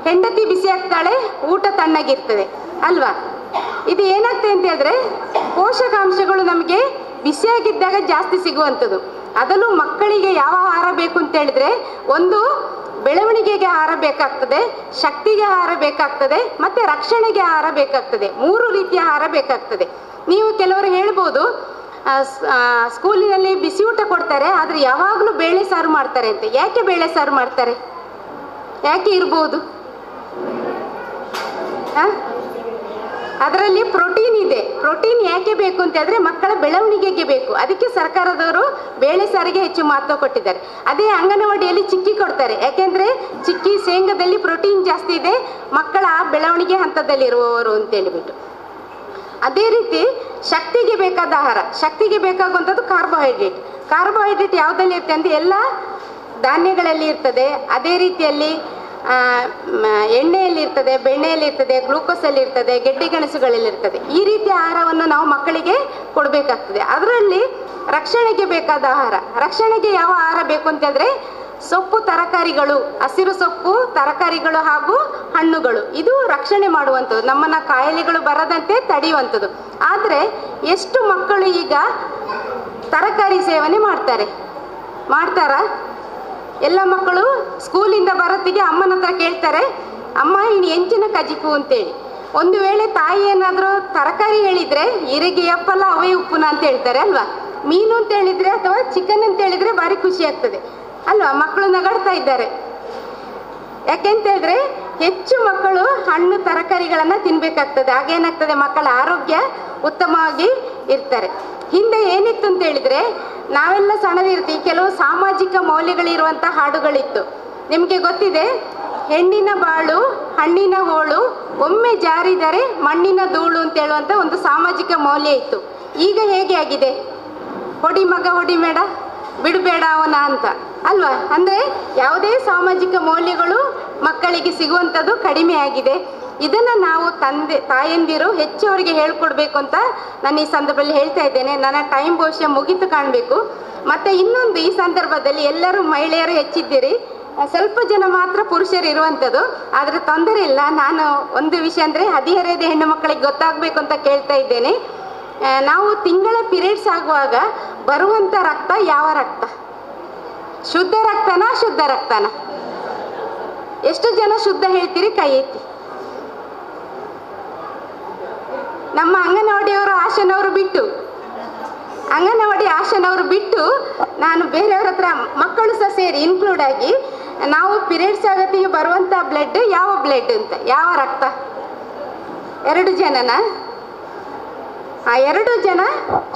ಹೆಂಡತಿ ಬಿಸಿ ಆಗ್ತಾಳೆ, ಊಟ ತಣ್ಣಗಿರ್ತದೆ ಅಲ್ವಾ. ಇದು ಏನಾಗ್ತದೆ ಅಂತ ಹೇಳಿದ್ರೆ, ಪೋಷಕಾಂಶಗಳು ನಮಗೆ ಬಿಸಿಯಾಗಿದ್ದಾಗ ಜಾಸ್ತಿ ಸಿಗುವಂಥದ್ದು. ಅದರಲ್ಲೂ ಮಕ್ಕಳಿಗೆ ಯಾವ ಆಹಾರ ಬೇಕು ಅಂತ ಹೇಳಿದ್ರೆ, ಒಂದು ಬೆಳವಣಿಗೆಗೆ ಆಹಾರ ಬೇಕಾಗ್ತದೆ, ಶಕ್ತಿಗೆ ಆಹಾರ ಬೇಕಾಗ್ತದೆ, ಮತ್ತು ರಕ್ಷಣೆಗೆ ಆಹಾರ ಬೇಕಾಗ್ತದೆ. 3 ರೀತಿಯ ಆಹಾರ ಬೇಕಾಗ್ತದೆ. ನೀವು ಕೆಲವರು ಹೇಳ್ಬೋದು, ಸ್ಕೂಲಿನಲ್ಲಿ ಬಿಸಿ ಊಟ ಕೊಡ್ತಾರೆ, ಆದರೆ ಯಾವಾಗಲೂ ಬೇಳೆ ಸಾರು ಮಾಡ್ತಾರೆ ಅಂತ. ಯಾಕೆ ಬೇಳೆ ಸಾರು ಮಾಡ್ತಾರೆ? ಯಾಕೆ ಇರ್ಬೋದು? ಅದರಲ್ಲಿ ಪ್ರೋಟೀನ್ ಇದೆ. ಪ್ರೋಟೀನ್ ಯಾಕೆ ಬೇಕು ಅಂತ ಹೇಳಿದ್ರೆ, ಮಕ್ಕಳ ಬೆಳವಣಿಗೆಗೆ ಬೇಕು. ಅದಕ್ಕೆ ಸರ್ಕಾರದವರು ಬೇಳೆ ಸಾರಿಗೆ ಹೆಚ್ಚು ಮಹತ್ವ ಕೊಟ್ಟಿದ್ದಾರೆ. ಅದೇ ಅಂಗನವಾಡಿಯಲ್ಲಿ ಚಿಕ್ಕಿ ಕೊಡ್ತಾರೆ. ಯಾಕೆಂದರೆ ಚಿಕ್ಕಿ ಶೇಂಗಾದಲ್ಲಿ ಪ್ರೋಟೀನ್ ಜಾಸ್ತಿ ಇದೆ, ಮಕ್ಕಳ ಬೆಳವಣಿಗೆ ಹಂತದಲ್ಲಿರುವವರು ಅಂತೇಳಿಬಿಟ್ಟು. ಅದೇ ರೀತಿ ಶಕ್ತಿಗೆ ಬೇಕಾದ ಆಹಾರ, ಶಕ್ತಿಗೆ ಬೇಕಾಗುವಂಥದ್ದು ಕಾರ್ಬೋಹೈಡ್ರೇಟ್. ಕಾರ್ಬೋಹೈಡ್ರೇಟ್ ಯಾವುದಲ್ಲಿ ಇರ್ತದೆ ಅಂದರೆ, ಎಲ್ಲ ಧಾನ್ಯಗಳಲ್ಲಿ ಇರ್ತದೆ. ಅದೇ ರೀತಿಯಲ್ಲಿ ಎಣ್ಣೆಯಲ್ಲಿ ಇರ್ತದೆ, ಬೆಣ್ಣೆಯಲ್ಲಿ ಇರ್ತದೆ, ಗ್ಲೂಕೋಸಲ್ಲಿ ಇರ್ತದೆ, ಗೆಡ್ಡೆ ಗೆಣಸುಗಳಲ್ಲಿ ಇರ್ತದೆ. ಈ ರೀತಿಯ ಆಹಾರವನ್ನು ನಾವು ಮಕ್ಕಳಿಗೆ ಕೊಡಬೇಕಾಗ್ತದೆ. ಅದರಲ್ಲಿ ರಕ್ಷಣೆಗೆ ಬೇಕಾದ ಆಹಾರ, ರಕ್ಷಣೆಗೆ ಯಾವ ಆಹಾರ ಬೇಕು ಅಂತ ಹೇಳಿದ್ರೆ, ಸೊಪ್ಪು ತರಕಾರಿಗಳು, ಹಸಿರು ಸೊಪ್ಪು ತರಕಾರಿಗಳು ಹಾಗೂ ಹಣ್ಣುಗಳು, ಇದು ರಕ್ಷಣೆ ಮಾಡುವಂಥದ್ದು, ನಮ್ಮನ್ನ ಕಾಯಿಲೆಗಳು ಬರದಂತೆ ತಡೆಯುವಂಥದ್ದು. ಆದರೆ ಎಷ್ಟು ಮಕ್ಕಳು ಈಗ ತರಕಾರಿ ಸೇವನೆ ಮಾಡ್ತಾರಾ? ಎಲ್ಲ ಮಕ್ಕಳು ಸ್ಕೂಲಿಂದ ಬರೋತ್ತಿಗೆ ಅಮ್ಮನ ಹತ್ರ ಕೇಳ್ತಾರೆ, ಅಮ್ಮ ಇನ್ನು ಎಂಚಿನ ಕಜಿಪು ಅಂತೇಳಿ. ಒಂದು ವೇಳೆ ತಾಯಿ ಏನಾದರೂ ತರಕಾರಿ ಹೇಳಿದರೆ ಇರಿಗೆ ಎಪ್ಪಲ್ಲ ಅವೇ ಉಪ್ಪುನ ಅಂತ ಹೇಳ್ತಾರೆ ಅಲ್ವಾ. ಮೀನು ಅಂತ ಹೇಳಿದರೆ ಅಥವಾ ಚಿಕನ್ ಅಂತ ಹೇಳಿದರೆ ಭಾರಿ ಖುಷಿ ಆಗ್ತದೆ ಅಲ್ವಾ. ಮಕ್ಕಳು ನಗಾಡ್ತಾ ಇದ್ದಾರೆ. ಯಾಕೆಂತ ಹೇಳಿದ್ರೆ, ಹೆಚ್ಚು ಮಕ್ಕಳು ಹಣ್ಣು ತರಕಾರಿಗಳನ್ನು ತಿನ್ಬೇಕಾಗ್ತದೆ. ಆಗೇನಾಗ್ತದೆ, ಮಕ್ಕಳ ಆರೋಗ್ಯ ಉತ್ತಮವಾಗಿ ಇರ್ತಾರೆ. ಹಿಂದೆ ಏನಿತ್ತು ಅಂತ ಹೇಳಿದ್ರೆ, ನಾವೆಲ್ಲ ಸಣ್ಣದಿರ್ತೀವಿ, ಕೆಲವು ಸಾಮಾಜಿಕ ಮೌಲ್ಯಗಳಿರುವಂಥ ಹಾಡುಗಳಿತ್ತು. ನಿಮಗೆ ಗೊತ್ತಿದೆ, ಹೆಣ್ಣಿನ ಬಾಳು ಹಣ್ಣಿನ ಹೋಳು, ಒಮ್ಮೆ ಜಾರಿದರೆ ಮಣ್ಣಿನ ಧೂಳು ಅಂತ ಹೇಳುವಂಥ ಒಂದು ಸಾಮಾಜಿಕ ಮೌಲ್ಯ ಇತ್ತು. ಈಗ ಹೇಗೆ ಆಗಿದೆ, ಹೊಡಿ ಮಗ ಹೊಡಿ ಮೇಡ, ಬಿಡಬೇಡ ಅವನ ಅಂತ ಅಲ್ವಾ. ಅಂದರೆ ಯಾವುದೇ ಸಾಮಾಜಿಕ ಮೌಲ್ಯಗಳು ಮಕ್ಕಳಿಗೆ ಸಿಗುವಂಥದ್ದು ಕಡಿಮೆ ಆಗಿದೆ. ಇದನ್ನು ನಾವು ತಾಯಂದಿರು ಹೆಚ್ಚು ಅವರಿಗೆ ಹೇಳ್ಕೊಡ್ಬೇಕು ಅಂತ ನಾನು ಈ ಸಂದರ್ಭದಲ್ಲಿ ಹೇಳ್ತಾ ಇದ್ದೇನೆ. ನನ್ನ ಟೈಮ್ ಬಹುಶಃ ಮುಗಿತು ಕಾಣಬೇಕು. ಮತ್ತು ಇನ್ನೊಂದು, ಈ ಸಂದರ್ಭದಲ್ಲಿ ಎಲ್ಲರೂ ಮಹಿಳೆಯರು ಹೆಚ್ಚಿದ್ದೀರಿ, ಸ್ವಲ್ಪ ಜನ ಮಾತ್ರ ಪುರುಷರು ಇರುವಂಥದ್ದು. ಆದರೆ ತೊಂದರೆ ಇಲ್ಲ. ನಾನು ಒಂದು ವಿಷಯ ಅಂದರೆ, ಹದಿಹರೆಯದ ಹೆಣ್ಣು ಮಕ್ಕಳಿಗೆ ಗೊತ್ತಾಗಬೇಕು ಅಂತ ಕೇಳ್ತಾ ಇದ್ದೇನೆ. ನಾವು ತಿಂಗಳ ಪೀರಿಯಡ್ಸ್ ಆಗುವಾಗ ಬರುವಂಥ ರಕ್ತ ಯಾವ ರಕ್ತ? ಶುದ್ಧ ರಕ್ತನಾ ಅಶುದ್ಧ ರಕ್ತನಾ? ಎಷ್ಟು ಜನ ಶುದ್ಧ ಹೇಳ್ತೀರಿ? ಕೈ ಎತ್ತಿ. ನಮ್ಮ ಅಂಗನವಾಡಿಯವರು ಆಶನವರು ಬಿಟ್ಟು ನಾನು ಬೇರೆಯವ್ರ ಹತ್ರ ಮಕ್ಕಳು ಸಹ ಸೇರಿ ಇನ್ಕ್ಲೂಡ್ ಆಗಿ ನಾವು ಪೀರಿಯಡ್ಸ್ ಆಗತ್ತಿಗೆ ಬರುವಂಥ ಬ್ಲಡ್ ಯಾವ ಬ್ಲಡ್ ಅಂತ, ಯಾವ ರಕ್ತ? 2 ಜನನ? 2 ಜನ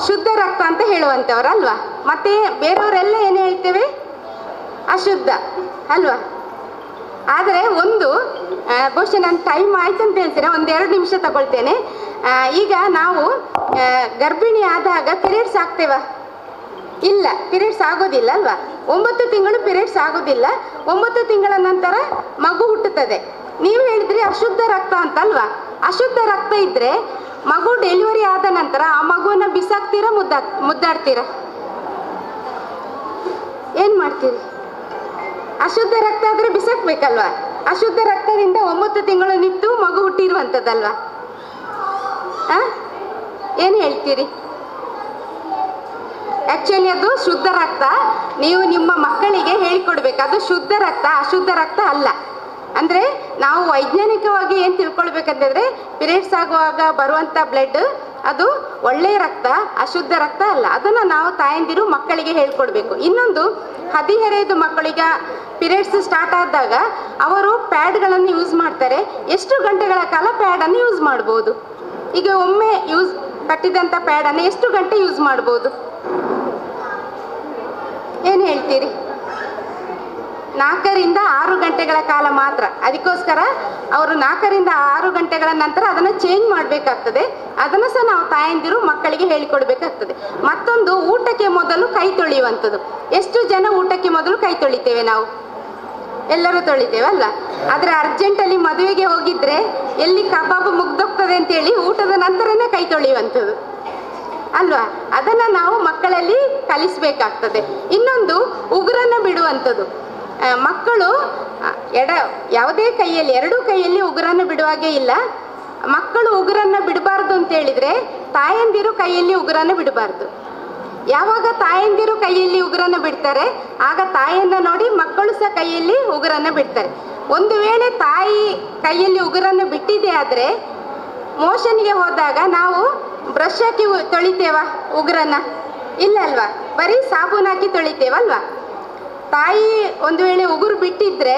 ಶುದ್ಧ ರಕ್ತ ಅಂತ ಹೇಳುವಂಥವ್ರಲ್ವಾ? ಮತ್ತೆ ಬೇರೆಯವರೆಲ್ಲ ಏನು ಹೇಳ್ತೇವೆ? ಅಶುದ್ಧ ಅಲ್ವಾ? ಆದರೆ ಒಂದು ಬಹುಶಃ ನನ್ನ ಟೈಮ್ ಆಯ್ತು ಅಂತ ಹೇಳ್ತೀರಾ, 1-2 ನಿಮಿಷ ತಗೊಳ್ತೇನೆ. ಈಗ ನಾವು ಗರ್ಭಿಣಿ ಆದಾಗ ಪೀರಿಯಡ್ಸ್ ಆಗ್ತೇವ? ಇಲ್ಲ, ಪೀರಿಯಡ್ಸ್ ಆಗೋದಿಲ್ಲ ಅಲ್ವಾ? 9 ತಿಂಗಳು ಪೀರಿಯಡ್ಸ್ ಆಗೋದಿಲ್ಲ. 9 ತಿಂಗಳ ನಂತರ ಮಗು ಹುಟ್ಟುತ್ತದೆ. ನೀವು ಹೇಳಿದ್ರಿ ಅಶುದ್ಧ ರಕ್ತ ಅಂತಲ್ವಾ? ಅಶುದ್ಧ ರಕ್ತ ಇದ್ರೆ ಮಗು ಡೆಲಿವರಿ ಆದ ನಂತರ ಆ ಮಗುವನ್ನ ಬಿಸಾಕ್ತೀರಾ, ಮುದ್ದಾಡ್ತೀರಾ? ಏನ್ ಮಾಡ್ತೀರಿ? ಅಶುದ್ಧ ರಕ್ತ ಆದ್ರೆ ಬಿಸಾಕ್ಬೇಕಲ್ವಾ? ಅಶುದ್ಧ ರಕ್ತದಿಂದ 9 ತಿಂಗಳು ನಿಂತು ಮಗು ಹುಟ್ಟಿರುವಂಥದ್ದಲ್ವಾ? ಏನು ಹೇಳ್ತೀರಿ? ಆಕ್ಚುಲಿ ಅದು ಶುದ್ಧ ರಕ್ತ. ನೀವು ನಿಮ್ಮ ಮಕ್ಕಳಿಗೆ ಹೇಳಿಕೊಡ್ಬೇಕು, ಅದು ಶುದ್ಧ ರಕ್ತ, ಅಶುದ್ಧ ರಕ್ತ ಅಲ್ಲ. ಅಂದರೆ ನಾವು ವೈಜ್ಞಾನಿಕವಾಗಿ ಏನು ತಿಳ್ಕೊಳ್ಬೇಕಂತಂದರೆ, ಪೀರಿಯಡ್ಸ್ ಆಗುವಾಗ ಬರುವಂಥ ಬ್ಲಡ್ ಅದು ಒಳ್ಳೆಯ ರಕ್ತ, ಅಶುದ್ಧ ರಕ್ತ ಅಲ್ಲ. ಅದನ್ನು ನಾವು ತಾಯಂದಿರು ಮಕ್ಕಳಿಗೆ ಹೇಳ್ಕೊಡ್ಬೇಕು. ಇನ್ನೊಂದು, ಹದಿಹರೆಯದ ಮಕ್ಕಳಿಗೆ ಪೀರಿಯಡ್ಸ್ ಸ್ಟಾರ್ಟ್ ಆದಾಗ ಅವರು ಪ್ಯಾಡ್ಗಳನ್ನು ಯೂಸ್ ಮಾಡ್ತಾರೆ. ಎಷ್ಟು ಗಂಟೆಗಳ ಕಾಲ ಪ್ಯಾಡನ್ನು ಯೂಸ್ ಮಾಡ್ಬೋದು? ಈಗ ಒಮ್ಮೆ ಕಟ್ಟಿದಂಥ ಪ್ಯಾಡನ್ನು ಎಷ್ಟು ಗಂಟೆ ಯೂಸ್ ಮಾಡ್ಬೋದು? ಏನು ಹೇಳ್ತೀರಿ? 4 ರಿಂದ 6 ಗಂಟೆಗಳ ಕಾಲ ಮಾತ್ರ. ಅದಕ್ಕೋಸ್ಕರ ಅವರು 4 ರಿಂದ 6 ಗಂಟೆಗಳ ನಂತರ ಅದನ್ನು ಚೇಂಜ್ ಮಾಡಬೇಕಾಗ್ತದೆ. ಅದನ್ನು ಸಹ ನಾವು ತಾಯಂದಿರು ಮಕ್ಕಳಿಗೆ ಹೇಳಿಕೊಡ್ಬೇಕಾಗ್ತದೆ. ಮತ್ತೊಂದು, ಊಟಕ್ಕೆ ಮೊದಲು ಕೈ ತೊಳೆಯುವಂಥದ್ದು. ಎಷ್ಟು ಜನ ಊಟಕ್ಕೆ ಮೊದಲು ಕೈ ತೊಳಿತೇವೆ ನಾವು? ಎಲ್ಲರೂ ತೊಳಿತೇವೆ ಅಲ್ಲ? ಆದರೆ ಅರ್ಜೆಂಟಲ್ಲಿ ಮದುವೆಗೆ ಹೋಗಿದ್ರೆ ಎಲ್ಲಿ ಕಬಾಬ್ ಮುಗ್ದೋಗ್ತದೆ ಅಂತೇಳಿ ಊಟದ ನಂತರನೇ ಕೈ ತೊಳೆಯುವಂಥದ್ದು ಅಲ್ವಾ? ಅದನ್ನು ನಾವು ಮಕ್ಕಳಲ್ಲಿ ಕಲಿಸಬೇಕಾಗ್ತದೆ. ಇನ್ನೊಂದು, ಉಗುರನ್ನ ಬಿಡುವಂಥದ್ದು. ಮಕ್ಕಳು ಯಾವುದೇ ಕೈಯಲ್ಲಿ, 2 ಕೈಯಲ್ಲಿ ಉಗುರನ್ನು ಬಿಡುವಾಗೆ ಇಲ್ಲ. ಮಕ್ಕಳು ಉಗುರನ್ನು ಬಿಡಬಾರ್ದು ಅಂತ ಹೇಳಿದ್ರೆ ತಾಯಂದಿರು ಕೈಯಲ್ಲಿ ಉಗುರನ್ನು ಬಿಡಬಾರ್ದು. ಯಾವಾಗ ತಾಯಂದಿರು ಕೈಯಲ್ಲಿ ಉಗುರನ್ನು ಬಿಡ್ತಾರೆ ಆಗ ತಾಯಿಯನ್ನ ನೋಡಿ ಮಕ್ಕಳು ಸಹ ಕೈಯಲ್ಲಿ ಉಗುರನ್ನು ಬಿಡ್ತಾರೆ. ಒಂದು ವೇಳೆ ತಾಯಿ ಕೈಯಲ್ಲಿ ಉಗುರನ್ನು ಬಿಟ್ಟಿದೆ ಆದರೆ ಮೋಷನ್ಗೆ ಹೋದಾಗ ನಾವು ಬ್ರಷ್ ಹಾಕಿ ತೊಳಿತೇವ ಉಗುರನ್ನ? ಇಲ್ಲ ಅಲ್ವಾ? ಬರೀ ಸಾಬೂನು ಹಾಕಿ ತೊಳಿತೇವಲ್ವಾ? ತಾಯಿ ಒಂದು ವೇಳೆ ಉಗುರು ಬಿಟ್ಟಿದ್ರೆ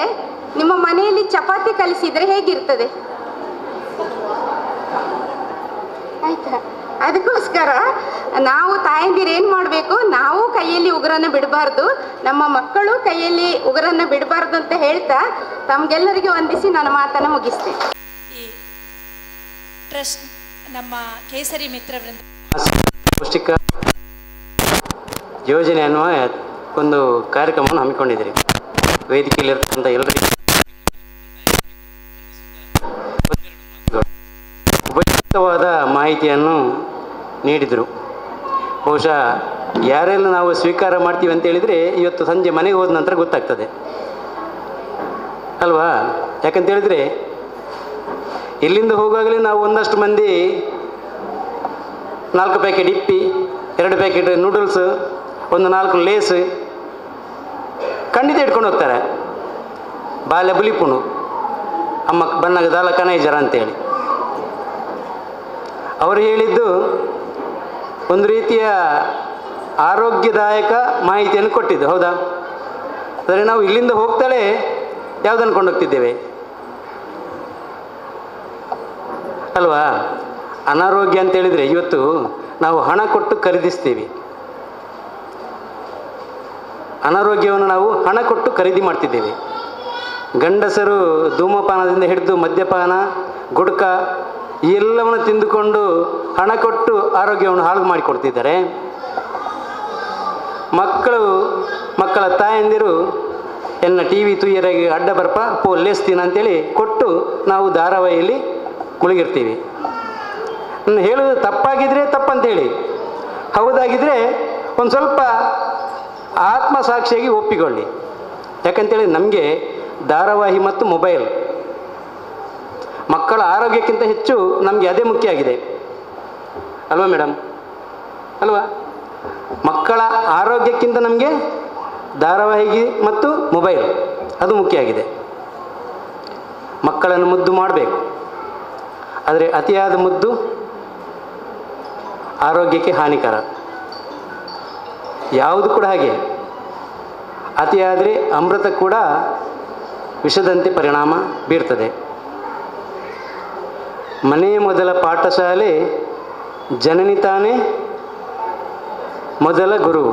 ನಿಮ್ಮ ಮನೆಯಲ್ಲಿ ಚಪಾತಿ ಕಲಿಸಿದ್ರೆ ಹೇಗಿರ್ತದೆ? ಆಯ್ತಾ? ಅದಕ್ಕೋಸ್ಕರ ನಾವು ತಾಯಂದಿರು ಏನು ಮಾಡಬೇಕು, ನಾವು ಕೈಯಲ್ಲಿ ಉಗುರನ್ನು ಬಿಡಬಾರ್ದು, ನಮ್ಮ ಮಕ್ಕಳು ಕೈಯಲ್ಲಿ ಉಗುರನ್ನು ಬಿಡಬಾರ್ದು ಅಂತ ಹೇಳ್ತಾ ತಮಗೆಲ್ಲರಿಗೆ ವಂದಿಸಿ ನನ್ನ ಮಾತನ್ನು ಮುಗಿಸ್ತೇನೆ. ಈ ಟ್ರಸ್ಟ್ ನಮ್ಮ ಕೇಸರಿ ಮಿತ್ರವೃಂದ ಪೌಷ್ಟಿಕ ಯೋಜನೆ ಅನ್ನುವ ಒಂದು ಕಾರ್ಯಕ್ರಮವನ್ನು ಹಮ್ಮಿಕೊಂಡಿದ್ದೀರಿ. ವೇದಿಕೆಯಲ್ಲಿರ್ತಕ್ಕಂಥ ಎಲ್ಲರಿಗೂ ಉಪಯುಕ್ತವಾದ ಮಾಹಿತಿಯನ್ನು ನೀಡಿದರು. ಬಹುಶಃ ಯಾರೆಲ್ಲ ನಾವು ಸ್ವೀಕಾರ ಮಾಡ್ತೀವಿ ಅಂತ ಹೇಳಿದರೆ ಇವತ್ತು ಸಂಜೆ ಮನೆಗೆ ಹೋದ ನಂತರ ಗೊತ್ತಾಗ್ತದೆ ಅಲ್ವಾ? ಯಾಕಂತ ಹೇಳಿದರೆ ಇಲ್ಲಿಂದ ಹೋಗುವಾಗಲೇ ನಾವು ಒಂದಷ್ಟು ಮಂದಿ 4 packet Yippee, 2 packet noodles, 4 Lay's ಖಂಡಿತ ಇಟ್ಕೊಂಡು ಹೋಗ್ತಾರೆ. ಬಾಲ್ಯ ಬುಲಿಪುಣು ಅಮ್ಮ ಬಣ್ಣಗ ದಾಲ ಕನೈಜರ ಅಂತೇಳಿ ಅವರು ಹೇಳಿದ್ದು ಒಂದು ರೀತಿಯ ಆರೋಗ್ಯದಾಯಕ ಮಾಹಿತಿಯನ್ನು ಕೊಟ್ಟಿದ್ದು. ಹೌದಾ? ಆದರೆ ನಾವು ಇಲ್ಲಿಂದ ಹೋಗ್ತಾಳೆ ಯಾವುದನ್ನು ಕೊಂಡೋಗ್ತಿದ್ದೇವೆ ಅಲ್ವಾ? ಅನಾರೋಗ್ಯ ಅಂತೇಳಿದರೆ ಇವತ್ತು ನಾವು ಹಣ ಕೊಟ್ಟು ಖರೀದಿಸ್ತೀವಿ. ಅನಾರೋಗ್ಯವನ್ನು ನಾವು ಹಣ ಕೊಟ್ಟು ಖರೀದಿ ಮಾಡ್ತಿದ್ದೇವೆ. ಗಂಡಸರು ಧೂಮಪಾನದಿಂದ ಹಿಡಿದು ಮದ್ಯಪಾನ, ಗುಡ್ಕ ಈ ಎಲ್ಲವನ್ನು ತಿಂದುಕೊಂಡು ಹಣ ಕೊಟ್ಟು ಆರೋಗ್ಯವನ್ನು ಹಾಳು ಮಾಡಿಕೊಡ್ತಿದ್ದಾರೆ. ಮಕ್ಕಳ ತಾಯಂದಿರು ಎನ್ನ ಟಿ ವಿ ತುಯ್ಯರಾಗಿ ಅಡ್ಡ ಬರ್ಪ ಲೇಸ್ತೀನಿ ಅಂತೇಳಿ ಕೊಟ್ಟು ನಾವು ಧಾರಾವಾಹಿಯಲ್ಲಿ ಮುಳುಗಿರ್ತೀವಿ. ಹೇಳೋದು ತಪ್ಪಾಗಿದ್ರೆ ತಪ್ಪಂತೇಳಿ, ಹೌದಾಗಿದ್ದರೆ ಒಂದು ಸ್ವಲ್ಪ ಆತ್ಮಸಾಕ್ಷಿಯಾಗಿ ಒಪ್ಪಿಕೊಳ್ಳಿ. ಯಾಕಂತೇಳಿ ನಮಗೆ ಧಾರಾವಾಹಿ ಮತ್ತು ಮೊಬೈಲ್ ಮಕ್ಕಳ ಆರೋಗ್ಯಕ್ಕಿಂತ ಹೆಚ್ಚು ನಮಗೆ ಅದೇ ಮುಖ್ಯ ಆಗಿದೆ ಅಲ್ವಾ ಮೇಡಮ್? ಅಲ್ವಾ? ಮಕ್ಕಳ ಆರೋಗ್ಯಕ್ಕಿಂತ ನಮಗೆ ಧಾರಾವಾಹಿ ಮತ್ತು ಮೊಬೈಲ್ ಅದು ಮುಖ್ಯ ಆಗಿದೆ. ಮಕ್ಕಳನ್ನು ಮುದ್ದು ಮಾಡಬೇಕು, ಆದರೆ ಅತಿಯಾದ ಮುದ್ದು ಆರೋಗ್ಯಕ್ಕೆ ಹಾನಿಕರ. ಯಾವುದು ಕೂಡ ಹಾಗೆ, ಅತಿಯಾದರೆ ಅಮೃತ ಕೂಡ ವಿಷದಂತೆ ಪರಿಣಾಮ ಬೀರ್ತದೆ. ಮನೆಯ ಮೊದಲ ಪಾಠಶಾಲೆ, ಜನನಿ ತಾನೇ ಮೊದಲ ಗುರು.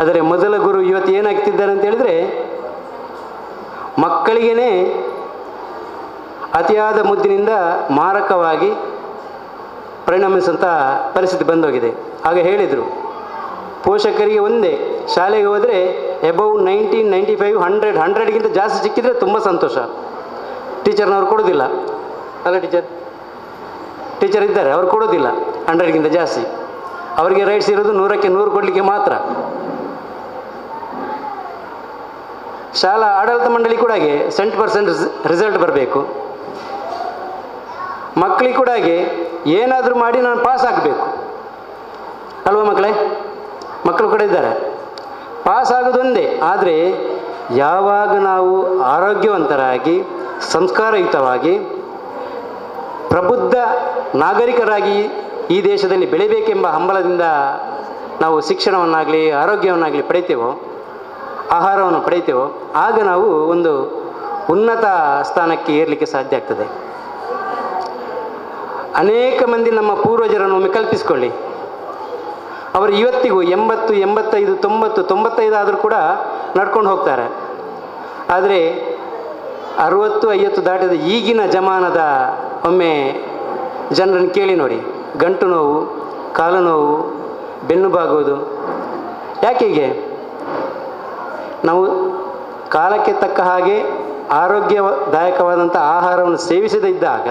ಆದರೆ ಮೊದಲ ಗುರು ಇವತ್ತು ಏನಾಗ್ತಿದ್ದಾರೆ ಅಂತ ಹೇಳಿದರೆ, ಮಕ್ಕಳಿಗೇ ಅತಿಯಾದ ಮುದ್ದಿನಿಂದ ಮಾರಕವಾಗಿ ಪರಿಣಮಿಸುವಂಥ ಪರಿಸ್ಥಿತಿ ಬಂದೋಗಿದೆ. ಆಗ ಹೇಳಿದರು, ಪೋಷಕರಿಗೆ ಒಂದೇ, ಶಾಲೆಗೆ ಹೋದರೆ ಎಬವ್ 90, 95, 100, 100ಗಿಂತ ಜಾಸ್ತಿ ಸಿಕ್ಕಿದರೆ ತುಂಬ ಸಂತೋಷ. ಟೀಚರ್ನವ್ರು ಕೊಡೋದಿಲ್ಲ ಅಲ್ಲ, ಟೀಚರ್ ಇದ್ದಾರೆ, ಅವ್ರು ಕೊಡೋದಿಲ್ಲ 100ಗಿಂತ ಜಾಸ್ತಿ. ಅವರಿಗೆ ರೈಟ್ಸ್ ಇರೋದು 100ಕ್ಕೆ 100 ಕೊಡಲಿಕ್ಕೆ ಮಾತ್ರ. ಶಾಲಾ ಆಡಳಿತ ಮಂಡಳಿ ಕೂಡ ಹಾಗೆ 70% ರಿಸಲ್ಟ್ ಬರಬೇಕು. ಮಕ್ಕಳಿಗೆ ಕೂಡ ಹಾಗೆ ಏನಾದರೂ ಮಾಡಿ ನಾನು ಪಾಸ್ ಆಗಬೇಕು ಅಲ್ವಾ ಮಕ್ಕಳೇ? ಮಕ್ಕಳು ಕೂಡ ಇದ್ದಾರೆ, ಪಾಸ್ ಆಗೋದು ಒಂದೇ. ಆದರೆ ಯಾವಾಗ ನಾವು ಆರೋಗ್ಯವಂತರಾಗಿ ಸಂಸ್ಕಾರಯುತವಾಗಿ ಪ್ರಬುದ್ಧ ನಾಗರಿಕರಾಗಿ ಈ ದೇಶದಲ್ಲಿ ಬೆಳಿಬೇಕೆಂಬ ಹಂಬಲದಿಂದ ನಾವು ಶಿಕ್ಷಣವನ್ನಾಗಲಿ ಆರೋಗ್ಯವನ್ನಾಗಲಿ ಪಡಿತೇವೋ, ಆಹಾರವನ್ನು ಪಡಿತೇವೋ, ಆಗ ನಾವು ಒಂದು ಉನ್ನತ ಸ್ಥಾನಕ್ಕೆ ಏರಲಿಕ್ಕೆ ಸಾಧ್ಯ ಆಗ್ತದೆ. ಅನೇಕ ಮಂದಿ ನಮ್ಮ ಪೂರ್ವಜರನ್ನು ಒಮ್ಮೆ ಕಲ್ಪಿಸಿಕೊಳ್ಳಿ, ಅವರು ಇವತ್ತಿಗೂ 80, 85, 90, 95 ಆದರೂ ಕೂಡ ನಡ್ಕೊಂಡು ಹೋಗ್ತಾರೆ. ಆದರೆ 60, 50 ದಾಟಿದ ಈಗಿನ ಜಮಾನದ ಒಮ್ಮೆ ಜನರನ್ನು ಕೇಳಿ ನೋಡಿ, ಗಂಟು ನೋವು, ಕಾಲು ನೋವು, ಬೆನ್ನು ಬಾಗುವುದು. ಯಾಕೆ ಹೀಗೆ? ನಾವು ಕಾಲಕ್ಕೆ ತಕ್ಕ ಹಾಗೆ ಆರೋಗ್ಯದಾಯಕವಾದಂಥ ಆಹಾರವನ್ನು ಸೇವಿಸದೇ ಇದ್ದಾಗ,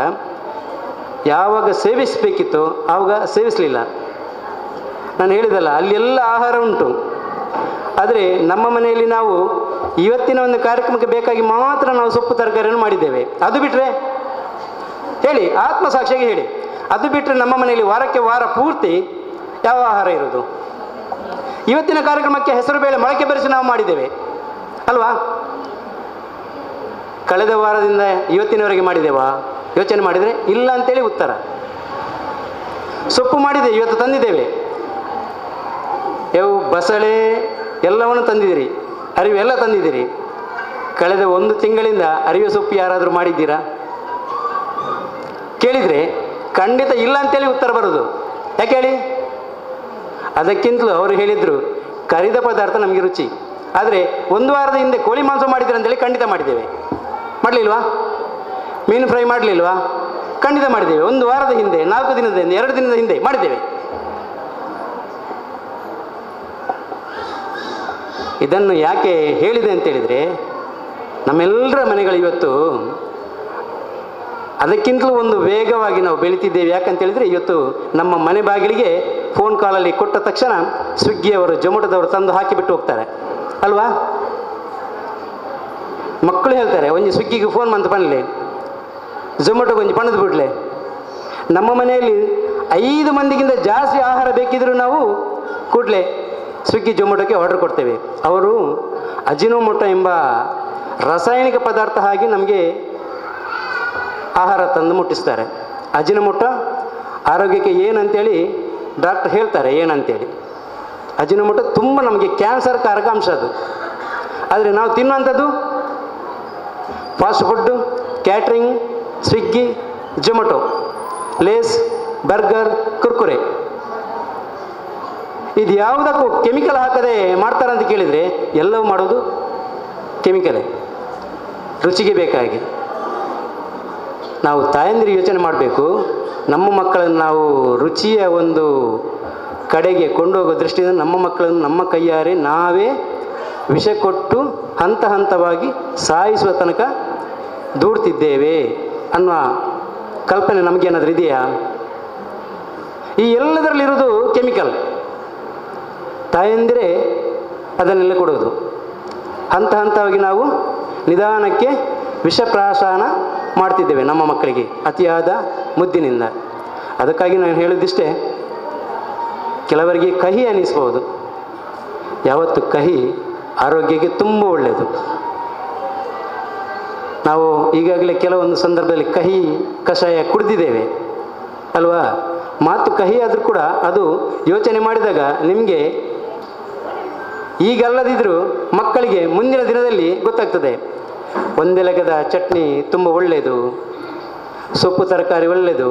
ಯಾವಾಗ ಸೇವಿಸಬೇಕಿತ್ತು ಆವಾಗ ಸೇವಿಸಲಿಲ್ಲ. ನಾನು ಹೇಳಿದಲ್ಲ, ಅಲ್ಲೆಲ್ಲ ಆಹಾರ ಉಂಟು. ಆದರೆ ನಮ್ಮ ಮನೆಯಲ್ಲಿ ನಾವು ಇವತ್ತಿನ ಒಂದು ಕಾರ್ಯಕ್ರಮಕ್ಕೆ ಬೇಕಾಗಿ ಮಾತ್ರ ನಾವು ಸೊಪ್ಪು ತರಕಾರಿಯನ್ನು ಮಾಡಿದ್ದೇವೆ. ಅದು ಬಿಟ್ಟರೆ ಹೇಳಿ, ಆತ್ಮಸಾಕ್ಷಿಯಾಗಿ ಹೇಳಿ, ಅದು ಬಿಟ್ಟರೆ ನಮ್ಮ ಮನೆಯಲ್ಲಿ ವಾರಕ್ಕೆ ವಾರ ಪೂರ್ತಿ ಯಾವ ಆಹಾರ ಇರೋದು? ಇವತ್ತಿನ ಕಾರ್ಯಕ್ರಮಕ್ಕೆ ಹೆಸರು ಬೇಳೆ ಮೊಳಕೆ ಬರಿಸಿ ನಾವು ಮಾಡಿದ್ದೇವೆ ಅಲ್ವಾ? ಕಳೆದ ವಾರದಿಂದ ಇವತ್ತಿನವರೆಗೆ ಮಾಡಿದ್ದೇವಾ? ಯೋಚನೆ ಮಾಡಿದರೆ ಇಲ್ಲ ಅಂತೇಳಿ ಉತ್ತರ. ಸೊಪ್ಪು ಮಾಡಿದೆ, ಇವತ್ತು ತಂದಿದ್ದೇವೆ. ಬಸಳೆ ಎಲ್ಲವನ್ನು ತಂದಿದ್ದೀರಿ, ಅರಿವೆ ಎಲ್ಲ ತಂದಿದ್ದೀರಿ. ಕಳೆದ 1 ತಿಂಗಳಿಂದ ಅರಿವೆ ಸೊಪ್ಪು ಯಾರಾದರೂ ಮಾಡಿದ್ದೀರಾ? ಕೇಳಿದರೆ ಖಂಡಿತ ಇಲ್ಲ ಅಂತೇಳಿ ಉತ್ತರ ಬರೋದು. ಯಾಕೆ ಹೇಳಿ? ಅದಕ್ಕಿಂತಲೂ ಅವರು ಹೇಳಿದರು, ಕರಿದ ಪದಾರ್ಥ ನಮಗೆ ರುಚಿ. ಆದರೆ 1 ವಾರದ ಹಿಂದೆ ಕೋಳಿ ಮಾಂಸ ಮಾಡಿದ್ರು ಅಂತೇಳಿ ಖಂಡಿತ ಮಾಡಿದ್ದೇವೆ. ಮಾಡಲಿಲ್ವಾ? ಮೀನು ಫ್ರೈ ಮಾಡಲಿಲ್ವಾ? ಖಂಡಿತ ಮಾಡಿದ್ದೇವೆ. 1 ವಾರದ ಹಿಂದೆ, 4 ದಿನದ ಹಿಂದೆ, 2 ದಿನದ ಹಿಂದೆ ಮಾಡಿದ್ದೇವೆ. ಇದನ್ನು ಯಾಕೆ ಹೇಳಿದೆ ಅಂತೇಳಿದರೆ, ನಮ್ಮೆಲ್ಲರ ಮನೆಗಳು ಇವತ್ತು ಅದಕ್ಕಿಂತಲೂ ಒಂದು ವೇಗವಾಗಿ ನಾವು ಬೆಳೀತಿದ್ದೇವೆ. ಯಾಕಂತೇಳಿದರೆ, ಇವತ್ತು ನಮ್ಮ ಮನೆ ಬಾಗಿಲಿಗೆ ಫೋನ್ ಕಾಲಲ್ಲಿ ಕೊಟ್ಟ ತಕ್ಷಣ ಸ್ವಿಗ್ಗಿಯವರು, ಜೊಮೊಟೊದವರು ತಂದು ಹಾಕಿಬಿಟ್ಟು ಹೋಗ್ತಾರೆ ಅಲ್ವಾ? ಮಕ್ಕಳು ಹೇಳ್ತಾರೆ, ಒಂಜಿ ಸ್ವಿಗ್ಗಿಗೆ ಫೋನ್ ಮಂತ್ ಪನ್ಲೆ, ಝೊಮೊಟೊಗೆ ಒಂಜಿ ಪಣದು ಬಿಡ್ಲೆ. ನಮ್ಮ ಮನೆಯಲ್ಲಿ 5 ಮಂದಿಗಿಂತ ಜಾಸ್ತಿ ಆಹಾರ ಬೇಕಿದ್ರೂ ನಾವು ಕೂಡಲೇ ಸ್ವಿಗ್ಗಿ, ಜೊಮೊಟೊಗೆ ಆರ್ಡರ್ ಕೊಡ್ತೇವೆ. ಅವರು ಅಜಿನೋಮೊಟೊ ಎಂಬ ರಾಸಾಯನಿಕ ಪದಾರ್ಥ ಹಾಕಿ ನಮಗೆ ಆಹಾರ ತಂದು ಮುಟ್ಟಿಸ್ತಾರೆ. ಅಜಿನೋಮೊಟೊ ಆರೋಗ್ಯಕ್ಕೆ ಏನಂತೇಳಿ ಡಾಕ್ಟರ್ ಹೇಳ್ತಾರೆ ಏನಂತೇಳಿ. ಅಜಿನೋಮೊಟೊ ತುಂಬ ನಮಗೆ ಕ್ಯಾನ್ಸರ್ ಕಾರಕ ಅಂಶ ಅದು. ಆದರೆ ನಾವು ತಿನ್ನುವಂಥದ್ದು fast food, catering, Swiggy, Zomato, Lay's, burger, Kurkure, ಇದು ಯಾವುದಕ್ಕೂ ಕೆಮಿಕಲ್ ಹಾಕದೆ ಮಾಡ್ತಾರೆ ಅಂತ ಕೇಳಿದರೆ ಎಲ್ಲವೂ ಮಾಡೋದು ಕೆಮಿಕಲೇ, ರುಚಿಗೆ ಬೇಕಾಗಿ. ನಾವು ತಾಯಂದಿರು ಯೋಚನೆ ಮಾಡಬೇಕು, ನಮ್ಮ ಮಕ್ಕಳನ್ನು ನಾವು ರುಚಿಯ ಒಂದು ಕಡೆಗೆ ಕೊಂಡೋಗೋ ದೃಷ್ಟಿಯಿಂದ ನಮ್ಮ ಮಕ್ಕಳನ್ನು ನಮ್ಮ ಕೈಯಾರೆ ನಾವೇ ವಿಷ ಕೊಟ್ಟು ಹಂತ ಹಂತವಾಗಿ ಸಾಯಿಸುವ ತನಕ ದೂಡ್ತಿದ್ದೇವೆ ಅನ್ನುವ ಕಲ್ಪನೆ ನಮಗೇನಾದರೂ ಇದೆಯಾ? ಈ ಎಲ್ಲದರಲ್ಲಿರೋದು ಕೆಮಿಕಲ್. ತಾಯಂದಿರೇ ಅದನ್ನೆಲ್ಲ ಕೊಡೋದು. ಹಂತ ಹಂತವಾಗಿ ನಾವು ನಿಧಾನಕ್ಕೆ ವಿಷಪ್ರಾಶನ ಮಾಡ್ತಿದ್ದೇವೆ ನಮ್ಮ ಮಕ್ಕಳಿಗೆ ಅತಿಯಾದ ಮುದ್ದಿನಿಂದ. ಅದಕ್ಕಾಗಿ ನಾನು ಹೇಳೋದಿಷ್ಟೇ, ಕೆಲವರಿಗೆ ಕಹಿ ಅನ್ನಿಸ್ಬೋದು. ಯಾವತ್ತು ಕಹಿ ಆರೋಗ್ಯಕ್ಕೆ ತುಂಬ ಒಳ್ಳೆಯದು. ನಾವು ಈಗಾಗಲೇ ಕೆಲವೊಂದು ಸಂದರ್ಭದಲ್ಲಿ ಕಹಿ ಕಷಾಯ ಕುಡಿದಿದ್ದೇವೆ ಅಲ್ವಾ? ಮಾತು ಕಹಿಯಾದರೂ ಕೂಡ ಅದು ಯೋಚನೆ ಮಾಡಿದಾಗ ನಿಮಗೆ ಈಗಲ್ಲದಿದ್ದರೂ ಮಕ್ಕಳಿಗೆ ಮುಂದಿನ ದಿನದಲ್ಲಿ ಗೊತ್ತಾಗ್ತದೆ. ಒಂದೆಲಗದ ಚಟ್ನಿ ತುಂಬ ಒಳ್ಳೆಯದು, ಸೊಪ್ಪು ತರಕಾರಿ ಒಳ್ಳೆಯದು.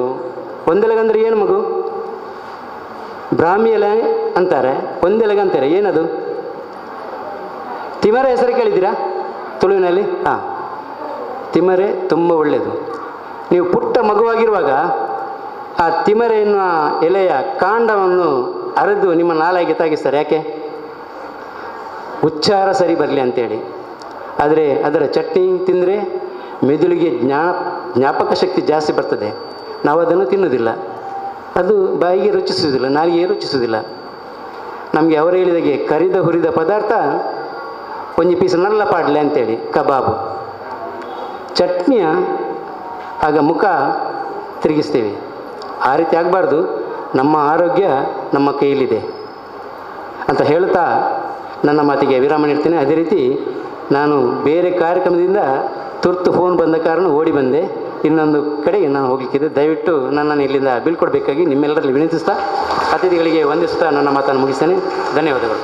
ಒಂದೆಲಗ ಅಂದರೆ ಏನು ಮಗು? ಬ್ರಾಹ್ಮಿ ಎಲೆ ಅಂತಾರೆ, ಒಂದೆಲಗ ಅಂತಾರೆ. ಏನದು? ತಿಮರೆ ಹೆಸರು ಕೇಳಿದ್ದೀರಾ ತುಳುವಿನಲ್ಲಿ? ಹಾಂ, ತಿಮರೆ ತುಂಬ ಒಳ್ಳೆಯದು. ನೀವು ಪುಟ್ಟ ಮಗುವಾಗಿರುವಾಗ ಆ ತಿಮರೆ ಎನ್ನುವ ಎಲೆಯ ಕಾಂಡವನ್ನು ಅರೆದು ನಿಮ್ಮ ನಾಲಿಗೆ ತಾಗಿಸ್ತಾರೆ. ಯಾಕೆ? ಉಚ್ಚಾರ ಸರಿ ಬರಲಿ ಅಂತೇಳಿ. ಆದರೆ ಅದರ ಚಟ್ನಿ ತಿಂದರೆ ಮೆದುಳಿಗೆ ಜ್ಞಾಪಕ ಶಕ್ತಿ ಜಾಸ್ತಿ ಬರ್ತದೆ. ನಾವು ಅದನ್ನು ತಿನ್ನುವುದಿಲ್ಲ, ಅದು ಬಾಯಿಗೆ ರುಚಿಸುವುದಿಲ್ಲ, ನಾಲಿಗೆ ರುಚಿಸುವುದಿಲ್ಲ. ನಮಗೆ ಅವರು ಹೇಳಿದಾಗೆ ಕರಿದ ಹುರಿದ ಪದಾರ್ಥ ಒಂದು ಪೀಸ್ ನಲ್ಲ ಪಾಡ್ಲೆ ಅಂತೇಳಿ ಕಬಾಬು. ಚಟ್ನಿಯ ಆಗ ಮುಖ ತಿರುಗಿಸ್ತೇವೆ. ಆ ರೀತಿ ಆಗಬಾರ್ದು. ನಮ್ಮ ಆರೋಗ್ಯ ನಮ್ಮ ಕೈಯಲ್ಲಿದೆ ಅಂತ ಹೇಳ್ತಾ ನನ್ನ ಮಾತಿಗೆ ವಿರಾಮ ನೀಡ್ತೇನೆ. ಅದೇ ರೀತಿ ನಾನು ಬೇರೆ ಕಾರ್ಯಕ್ರಮದಿಂದ ತುರ್ತು ಫೋನ್ ಬಂದ ಕಾರಣ ಓಡಿ ಬಂದೆ. ಇನ್ನೊಂದು ಕಡೆಗೆ ನಾನು ಹೋಗಲಿಕ್ಕಿದೆ. ದಯವಿಟ್ಟು ನನ್ನನ್ನು ಇಲ್ಲಿಂದ ಬೀಳ್ಕೊಡ್ಬೇಕಾಗಿ ನಿಮ್ಮೆಲ್ಲರಲ್ಲಿ ವಿನಂತಿಸ್ತಾ ಅತಿಥಿಗಳಿಗೆ ವಂದಿಸ್ತಾ ನನ್ನ ಮಾತನ್ನು ಮುಗಿಸ್ತೇನೆ. ಧನ್ಯವಾದಗಳು.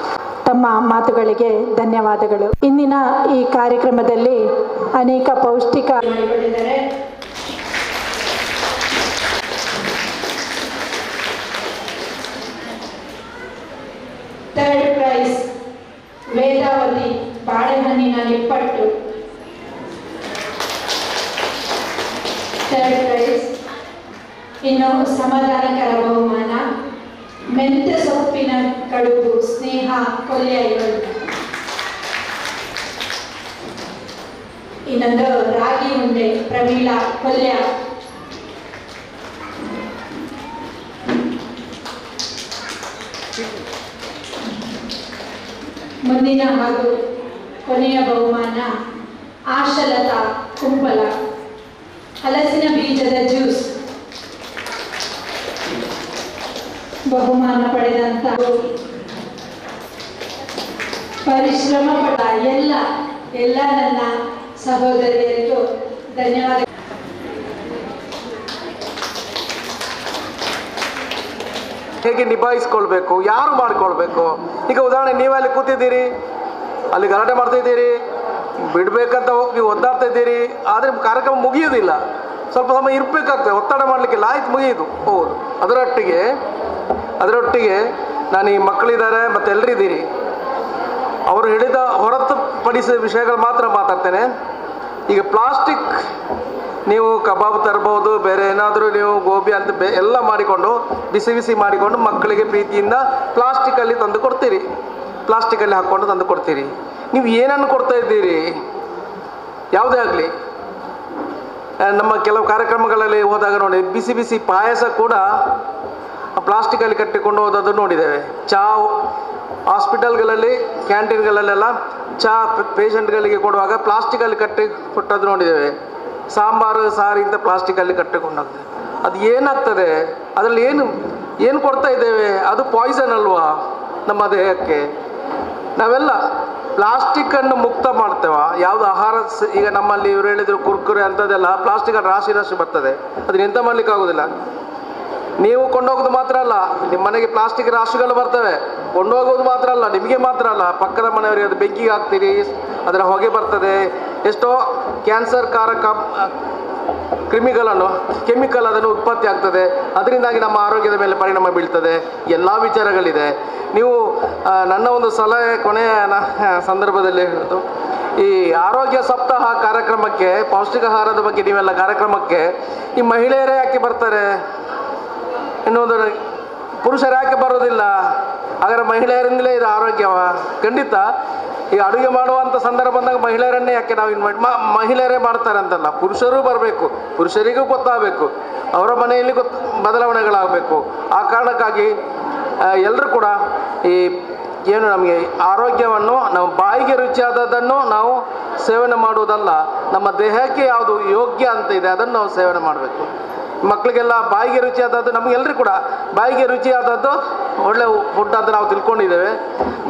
ತಮ್ಮ ಮಾತುಗಳಿಗೆ ಧನ್ಯವಾದಗಳು. ಇಂದಿನ ಈ ಕಾರ್ಯಕ್ರಮದಲ್ಲಿ ಅನೇಕ ಪೌಷ್ಟಿಕ ಮಾಡಿಕೊಂಡಿದ್ದಾರೆ. ಥರ್ಡ್ ಪ್ರೈಸ್ ವೇದಾವತಿ ಬಾಳೆಹಣ್ಣಿನ ನಿಪ್ಪಟ್ಟು. Third prize. ಇನ್ನು ಸಮಾಧಾನಕರ ಬಹುಮಾನ ಮೆಂತ್ಯ ಸೊಪ್ಪಿನ ಕಡುಬು ಸ್ನೇಹ ಕೊಲ್ಯ ಇವರು. ಇನ್ನೊಂದು ರಾಗಿ ಉಂಡೆ ಪ್ರಮೀಳಾ ಕೊಲ್ಯ. ಮುಂದಿನ ಹಾಗೂ ಕೊನೆಯ ಬಹುಮಾನ ಆಶಲತಾ ಕುಂಬಲ ಹಲಸಿನ ಬೀಜದ ಜ್ಯೂಸ್. ಬಹುಮಾನ ಪಡೆದಂತ ಪರಿಶ್ರಮ ಪಟ್ಟ ಎಲ್ಲ ನನ್ನ ಸಹೋದರಿಯರಿಗೂ ಧನ್ಯವಾದ. ಹೇಗೆ ನಿಭಾಯಿಸ್ಕೊಳ್ಬೇಕು, ಯಾರು ಮಾಡ್ಕೊಳ್ಬೇಕು? ಈಗ ಉದಾಹರಣೆ ನೀವೇ ಅಲ್ಲಿ ಕೂತಿದ್ದೀರಿ, ಅಲ್ಲಿ ಗಲಾಟೆ ಮಾಡ್ತಾ ಇದ್ದೀರಿ, ಬಿಡಬೇಕಂತ ಹೋಗಿ ನೀವು ಒದ್ದಾಡ್ತಾ ಇದ್ದೀರಿ, ಆದರೆ ಕಾರ್ಯಕ್ರಮ ಮುಗಿಯೋದಿಲ್ಲ. ಸ್ವಲ್ಪ ಸಮಯ ಇರಬೇಕಾಗ್ತದೆ, ಒತ್ತಡ ಮಾಡಲಿಕ್ಕಿಲ್ಲ. ಆಯ್ತು, ಮುಗಿಯಿತು, ಹೌದು. ಅದರೊಟ್ಟಿಗೆ ನಾನು ಈ ಮಕ್ಕಳಿದ್ದಾರೆ ಮತ್ತು ಎಲ್ಲರಿದ್ದೀರಿ, ಅವರು ಹೇಳಿದ ಹೊರತುಪಡಿಸಿದ ವಿಷಯಗಳು ಮಾತ್ರ ಮಾತಾಡ್ತೇನೆ. ಈಗ ಪ್ಲಾಸ್ಟಿಕ್ ನೀವು ಕಬಾಬ್ ತರ್ಬೋದು, ಬೇರೆ ಏನಾದರೂ ನೀವು ಗೋಬಿ ಅಂತ ಎಲ್ಲ ಮಾಡಿಕೊಂಡು ಬಿಸಿ ಮಾಡಿಕೊಂಡು ಮಕ್ಕಳಿಗೆ ಪ್ರೀತಿಯಿಂದ ಪ್ಲಾಸ್ಟಿಕ್ಕಲ್ಲಿ ತಂದು ಕೊಡ್ತೀರಿ, ಪ್ಲಾಸ್ಟಿಕ್ಕಲ್ಲಿ ಹಾಕ್ಕೊಂಡು ತಂದು ಕೊಡ್ತೀರಿ. ನೀವು ಏನನ್ನು ಕೊಡ್ತಾ ಇದ್ದೀರಿ? ಯಾವುದೇ ಆಗಲಿ, ನಮ್ಮ ಕೆಲವು ಕಾರ್ಯಕ್ರಮಗಳಲ್ಲಿ ಹೋದಾಗ ನೋಡಿ, ಬಿಸಿ ಪಾಯಸ ಕೂಡ ಪ್ಲಾಸ್ಟಿಕ್ಕಲ್ಲಿ ಕಟ್ಟಿಕೊಂಡು ಹೋದದ್ದು ನೋಡಿದ್ದೇವೆ. ಚಾ ಹಾಸ್ಪಿಟಲ್ಗಳಲ್ಲಿ ಕ್ಯಾಂಟೀನ್ಗಳಲ್ಲೆಲ್ಲ ಚಾ ಪೇಷಂಟ್ಗಳಿಗೆ ಕೊಡುವಾಗ ಪ್ಲಾಸ್ಟಿಕ್ಕಲ್ಲಿ ಕಟ್ಟಿ ಕೊಟ್ಟದ್ದು ನೋಡಿದ್ದೇವೆ. ಸಾಂಬಾರು ಸಾರು ಇಂಥ ಪ್ಲಾಸ್ಟಿಕ್ಕಲ್ಲಿ ಕಟ್ಟಿಕೊಂಡಾಗ್ತದೆ. ಅದು ಏನಾಗ್ತದೆ? ಅದರಲ್ಲಿ ಏನು ಕೊಡ್ತಾ ಇದ್ದೇವೆ? ಅದು ಪಾಯ್ಸನ್ ಅಲ್ವಾ ನಮ್ಮ ದೇಹಕ್ಕೆ? ನಾವೆಲ್ಲ ಪ್ಲಾಸ್ಟಿಕ್ಕನ್ನು ಮುಕ್ತ ಮಾಡ್ತೇವ. ಯಾವುದು ಆಹಾರ ಈಗ ನಮ್ಮಲ್ಲಿ ಇವರು ಹೇಳಿದ್ರು ಕುರ್ಕುರೆ ಅಂಥದ್ದೆಲ್ಲ ಪ್ಲಾಸ್ಟಿಕಲ್ಲಿ ರಾಶಿ ಬರ್ತದೆ. ಅದನ್ನ ಎಂತ ಮಾಡ್ಲಿಕ್ಕೆ ಆಗೋದಿಲ್ಲ. ನೀವು ಕೊಂಡೋಗೋದು ಮಾತ್ರ ಅಲ್ಲ, ನಿಮ್ಮ ಮನೆಗೆ ಪ್ಲಾಸ್ಟಿಕ್ ರಾಶಿಗಳು ಬರ್ತವೆ. ಕೊಂಡೋಗೋದು ಮಾತ್ರ ಅಲ್ಲ, ನಿಮಗೆ ಮಾತ್ರ ಅಲ್ಲ, ಪಕ್ಕದ ಮನೆಯವರಿಗೆ ಅದು ಬೆಂಕಿಗೆ ಹಾಕ್ತೀರಿ, ಅದರ ಹೊಗೆ ಬರ್ತದೆ. ಎಷ್ಟೋ ಕ್ಯಾನ್ಸರ್ ಕಾರಕ ಕೆಮಿಕಲ್ ಅದನ್ನು ಉತ್ಪತ್ತಿ ಆಗ್ತದೆ. ಅದರಿಂದಾಗಿ ನಮ್ಮ ಆರೋಗ್ಯದ ಮೇಲೆ ಪರಿಣಾಮ ಬೀಳ್ತದೆ. ಎಲ್ಲ ವಿಚಾರಗಳಿದೆ. ನೀವು ನನ್ನ ಒಂದು ಸಲಹೆ ಕೊನೆಯ ಸಂದರ್ಭದಲ್ಲಿ ಹೇಳಿದ್ದು, ಈ ಆರೋಗ್ಯ ಸಪ್ತಾಹ ಕಾರ್ಯಕ್ರಮಕ್ಕೆ, ಪೌಷ್ಟಿಕಾಹಾರದ ಬಗ್ಗೆ ನೀವೆಲ್ಲ ಕಾರ್ಯಕ್ರಮಕ್ಕೆ ಈ ಮಹಿಳೆಯರೇ ಯಾಕೆ ಬರ್ತಾರೆ? ಇನ್ನೊಂದು ಪುರುಷರು ಯಾಕೆ ಬರೋದಿಲ್ಲ? ಹಾಗಾದ್ರೆ ಮಹಿಳೆಯರಿಂದಲೇ ಇದು ಆರೋಗ್ಯವ? ಖಂಡಿತ. ಈ ಅಡುಗೆ ಮಾಡುವಂಥ ಸಂದರ್ಭ ಬಂದಾಗ ಮಹಿಳೆಯರನ್ನೇ ಯಾಕೆ ನಾವು ಮಹಿಳೆಯರೇ ಮಾಡ್ತಾರೆ ಅಂತಲ್ಲ, ಪುರುಷರೂ ಬರಬೇಕು, ಪುರುಷರಿಗೂ ಗೊತ್ತಾಗಬೇಕು, ಅವರ ಮನೆಯಲ್ಲಿ ಬದಲಾವಣೆಗಳಾಗಬೇಕು. ಆ ಕಾರಣಕ್ಕಾಗಿ ಎಲ್ಲರೂ ಕೂಡ ಈ ಏನು ನಮಗೆ ಆರೋಗ್ಯವನ್ನು, ನಮ್ಮ ಬಾಯಿಗೆ ರುಚಿಯಾದದ್ದನ್ನು ನಾವು ಸೇವನೆ ಮಾಡುವುದಲ್ಲ, ನಮ್ಮ ದೇಹಕ್ಕೆ ಯಾವುದು ಯೋಗ್ಯ ಅಂತ ಇದೆ ಅದನ್ನು ನಾವು ಸೇವನೆ ಮಾಡಬೇಕು. ಮಕ್ಕಳಿಗೆಲ್ಲ ಬಾಯಿಗೆ ರುಚಿಯಾದದ್ದು ನಮಗೆಲ್ಲರೂ ಕೂಡ ಬಾಯಿಗೆ ರುಚಿಯಾದದ್ದು ಒಳ್ಳೆ ಫುಡ್ ಅಂತ ನಾವು ತಿಳ್ಕೊಂಡಿದ್ದೇವೆ.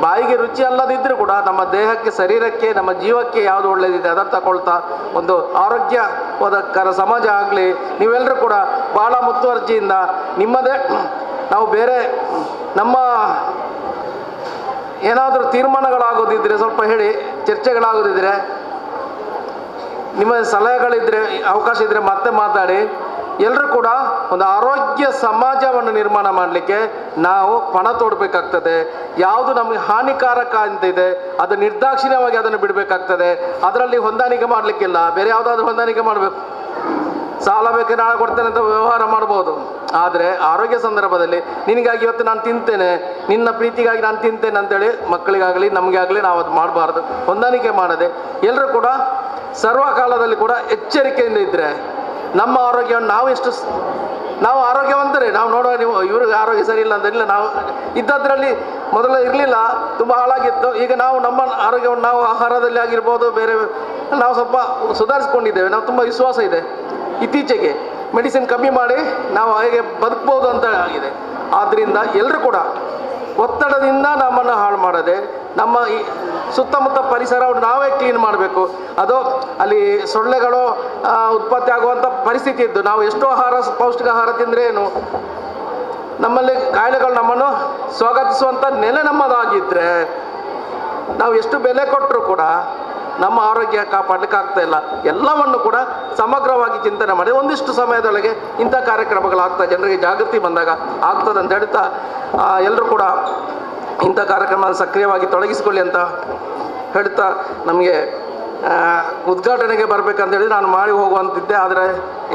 ಬಾಯಿಗೆ ರುಚಿ ಅಲ್ಲದಿದ್ದರೂ ಕೂಡ ನಮ್ಮ ದೇಹಕ್ಕೆ, ಶರೀರಕ್ಕೆ, ನಮ್ಮ ಜೀವಕ್ಕೆ ಯಾವುದು ಒಳ್ಳೆಯದಿದೆ ಅದನ್ನು ತಗೊಳ್ತಾ ಒಂದು ಆರೋಗ್ಯವಾದಕರ ಸಮಾಜ ಆಗಲಿ. ನೀವೆಲ್ಲರೂ ಕೂಡ ಭಾಳ ಮುತುವರ್ಜಿಯಿಂದ ನಿಮ್ಮದೇ ನಾವು ಬೇರೆ ನಮ್ಮ ಏನಾದರೂ ತೀರ್ಮಾನಗಳಾಗೋದಿದ್ದರೆ ಸ್ವಲ್ಪ ಹೇಳಿ, ಚರ್ಚೆಗಳಾಗೋದಿದ್ದರೆ, ನಿಮ್ಮ ಸಲಹೆಗಳಿದ್ದರೆ, ಅವಕಾಶ ಇದ್ದರೆ ಮತ್ತೆ ಮಾತಾಡಿ. ಎಲ್ಲರೂ ಕೂಡ ಒಂದು ಆರೋಗ್ಯ ಸಮಾಜವನ್ನು ನಿರ್ಮಾಣ ಮಾಡಲಿಕ್ಕೆ ನಾವು ಪಣ ತೋಡಬೇಕಾಗ್ತದೆ. ಯಾವುದು ನಮಗೆ ಹಾನಿಕಾರಕ ಅಂತ ಇದೆ ಅದು ನಿರ್ದಾಕ್ಷಿಣ್ಯವಾಗಿ ಅದನ್ನು ಬಿಡಬೇಕಾಗ್ತದೆ. ಅದರಲ್ಲಿ ಹೊಂದಾಣಿಕೆ ಮಾಡಲಿಕ್ಕಿಲ್ಲ, ಬೇರೆ ಯಾವುದಾದ್ರೂ ಹೊಂದಾಣಿಕೆ ಮಾಡಬೇಕು. ಸಾಲ ಬೇಕು ನಾಳೆ ಕೊಡ್ತೇನೆ ಅಂತ ವ್ಯವಹಾರ ಮಾಡ್ಬೋದು, ಆದರೆ ಆರೋಗ್ಯ ಸಂದರ್ಭದಲ್ಲಿ ನಿನಗಾಗಿ ಇವತ್ತು ನಾನು ತಿಂತೇನೆ, ನಿನ್ನ ಪ್ರೀತಿಗಾಗಿ ನಾನು ತಿಂತೇನೆ ಅಂತೇಳಿ ಮಕ್ಕಳಿಗಾಗಲಿ ನಮಗೆ ಆಗಲಿ ನಾವು ಅದು ಮಾಡಬಾರ್ದು. ಹೊಂದಾಣಿಕೆ ಮಾಡದೆ ಎಲ್ಲರೂ ಕೂಡ ಸರ್ವಕಾಲದಲ್ಲಿ ಕೂಡ ಎಚ್ಚರಿಕೆಯಿಂದ ಇದ್ದರೆ ನಮ್ಮ ಆರೋಗ್ಯವನ್ನು ನಾವು ಆರೋಗ್ಯವಂತರೇ. ನಾವು ನೋಡುವ ನೀವು ಇವ್ರಿಗೆ ಆರೋಗ್ಯ ಸರಿ ಇಲ್ಲ ಅಂತ ಇಲ್ಲ, ನಾವು ಇದ್ದದ್ರಲ್ಲಿ ಮೊದಲು ಇರಲಿಲ್ಲ, ತುಂಬ ಹಾಳಾಗಿತ್ತು. ಈಗ ನಾವು ನಮ್ಮ ಆರೋಗ್ಯವನ್ನು ನಾವು ಆಹಾರದಲ್ಲಿ ಆಗಿರ್ಬೋದು, ಬೇರೆ ನಾವು ಸ್ವಲ್ಪ ಸುಧಾರಿಸ್ಕೊಂಡಿದ್ದೇವೆ. ನಾವು ತುಂಬ ವಿಶ್ವಾಸ ಇದೆ. ಇತ್ತೀಚೆಗೆ ಮೆಡಿಸಿನ್ ಕಮ್ಮಿ ಮಾಡಿ ನಾವು ಹೇಗೆ ಬದುಕ್ಬೋದು ಅಂತ ಆಗಿದೆ. ಆದ್ದರಿಂದ ಎಲ್ಲರೂ ಕೂಡ ಒತ್ತಡದಿಂದ ನಮ್ಮನ್ನು ಹಾಳು ಮಾಡದೆ ನಮ್ಮ ಈ ಸುತ್ತಮುತ್ತ ಪರಿಸರವನ್ನು ನಾವೇ ಕ್ಲೀನ್ ಮಾಡಬೇಕು. ಅದು ಅಲ್ಲಿ ಸೊಳ್ಳೆಗಳು ಉತ್ಪತ್ತಿ ಆಗುವಂಥ ಪರಿಸ್ಥಿತಿ ಇದ್ದು ನಾವು ಎಷ್ಟೋ ಪೌಷ್ಟಿಕ ಆಹಾರ ತಿಂದರೆ ಏನು ನಮ್ಮಲ್ಲಿ ಕಾಯಿಲೆಗಳು ನಮ್ಮನ್ನು ಸ್ವಾಗತಿಸುವಂಥ ನೆಲೆ ನಮ್ಮದಾಗಿದ್ದರೆ ನಾವು ಎಷ್ಟು ಬೆಲೆ ಕೊಟ್ಟರೂ ಕೂಡ ನಮ್ಮ ಆರೋಗ್ಯ ಕಾಪಾಡಲಿಕ್ಕೆ ಆಗ್ತಾ ಇಲ್ಲ. ಎಲ್ಲವನ್ನು ಕೂಡ ಸಮಗ್ರವಾಗಿ ಚಿಂತನೆ ಮಾಡಿ ಒಂದಿಷ್ಟು ಸಮಯದೊಳಗೆ ಇಂಥ ಕಾರ್ಯಕ್ರಮಗಳಾಗ್ತದೆ, ಜನರಿಗೆ ಜಾಗೃತಿ ಬಂದಾಗ ಆಗ್ತದೆ ಅಂತ ಹೇಳ್ತಾ ಎಲ್ಲರೂ ಕೂಡ ಇಂಥ ಕಾರ್ಯಕ್ರಮ ಸಕ್ರಿಯವಾಗಿ ತೊಡಗಿಸಿಕೊಳ್ಳಿ ಅಂತ ಹೇಳ್ತಾ ನಮಗೆ ಉದ್ಘಾಟನೆಗೆ ಬರಬೇಕಂತ ಹೇಳಿ ನಾನು ಮಾಡಿ ಹೋಗುವಂತಿದ್ದೆ. ಆದರೆ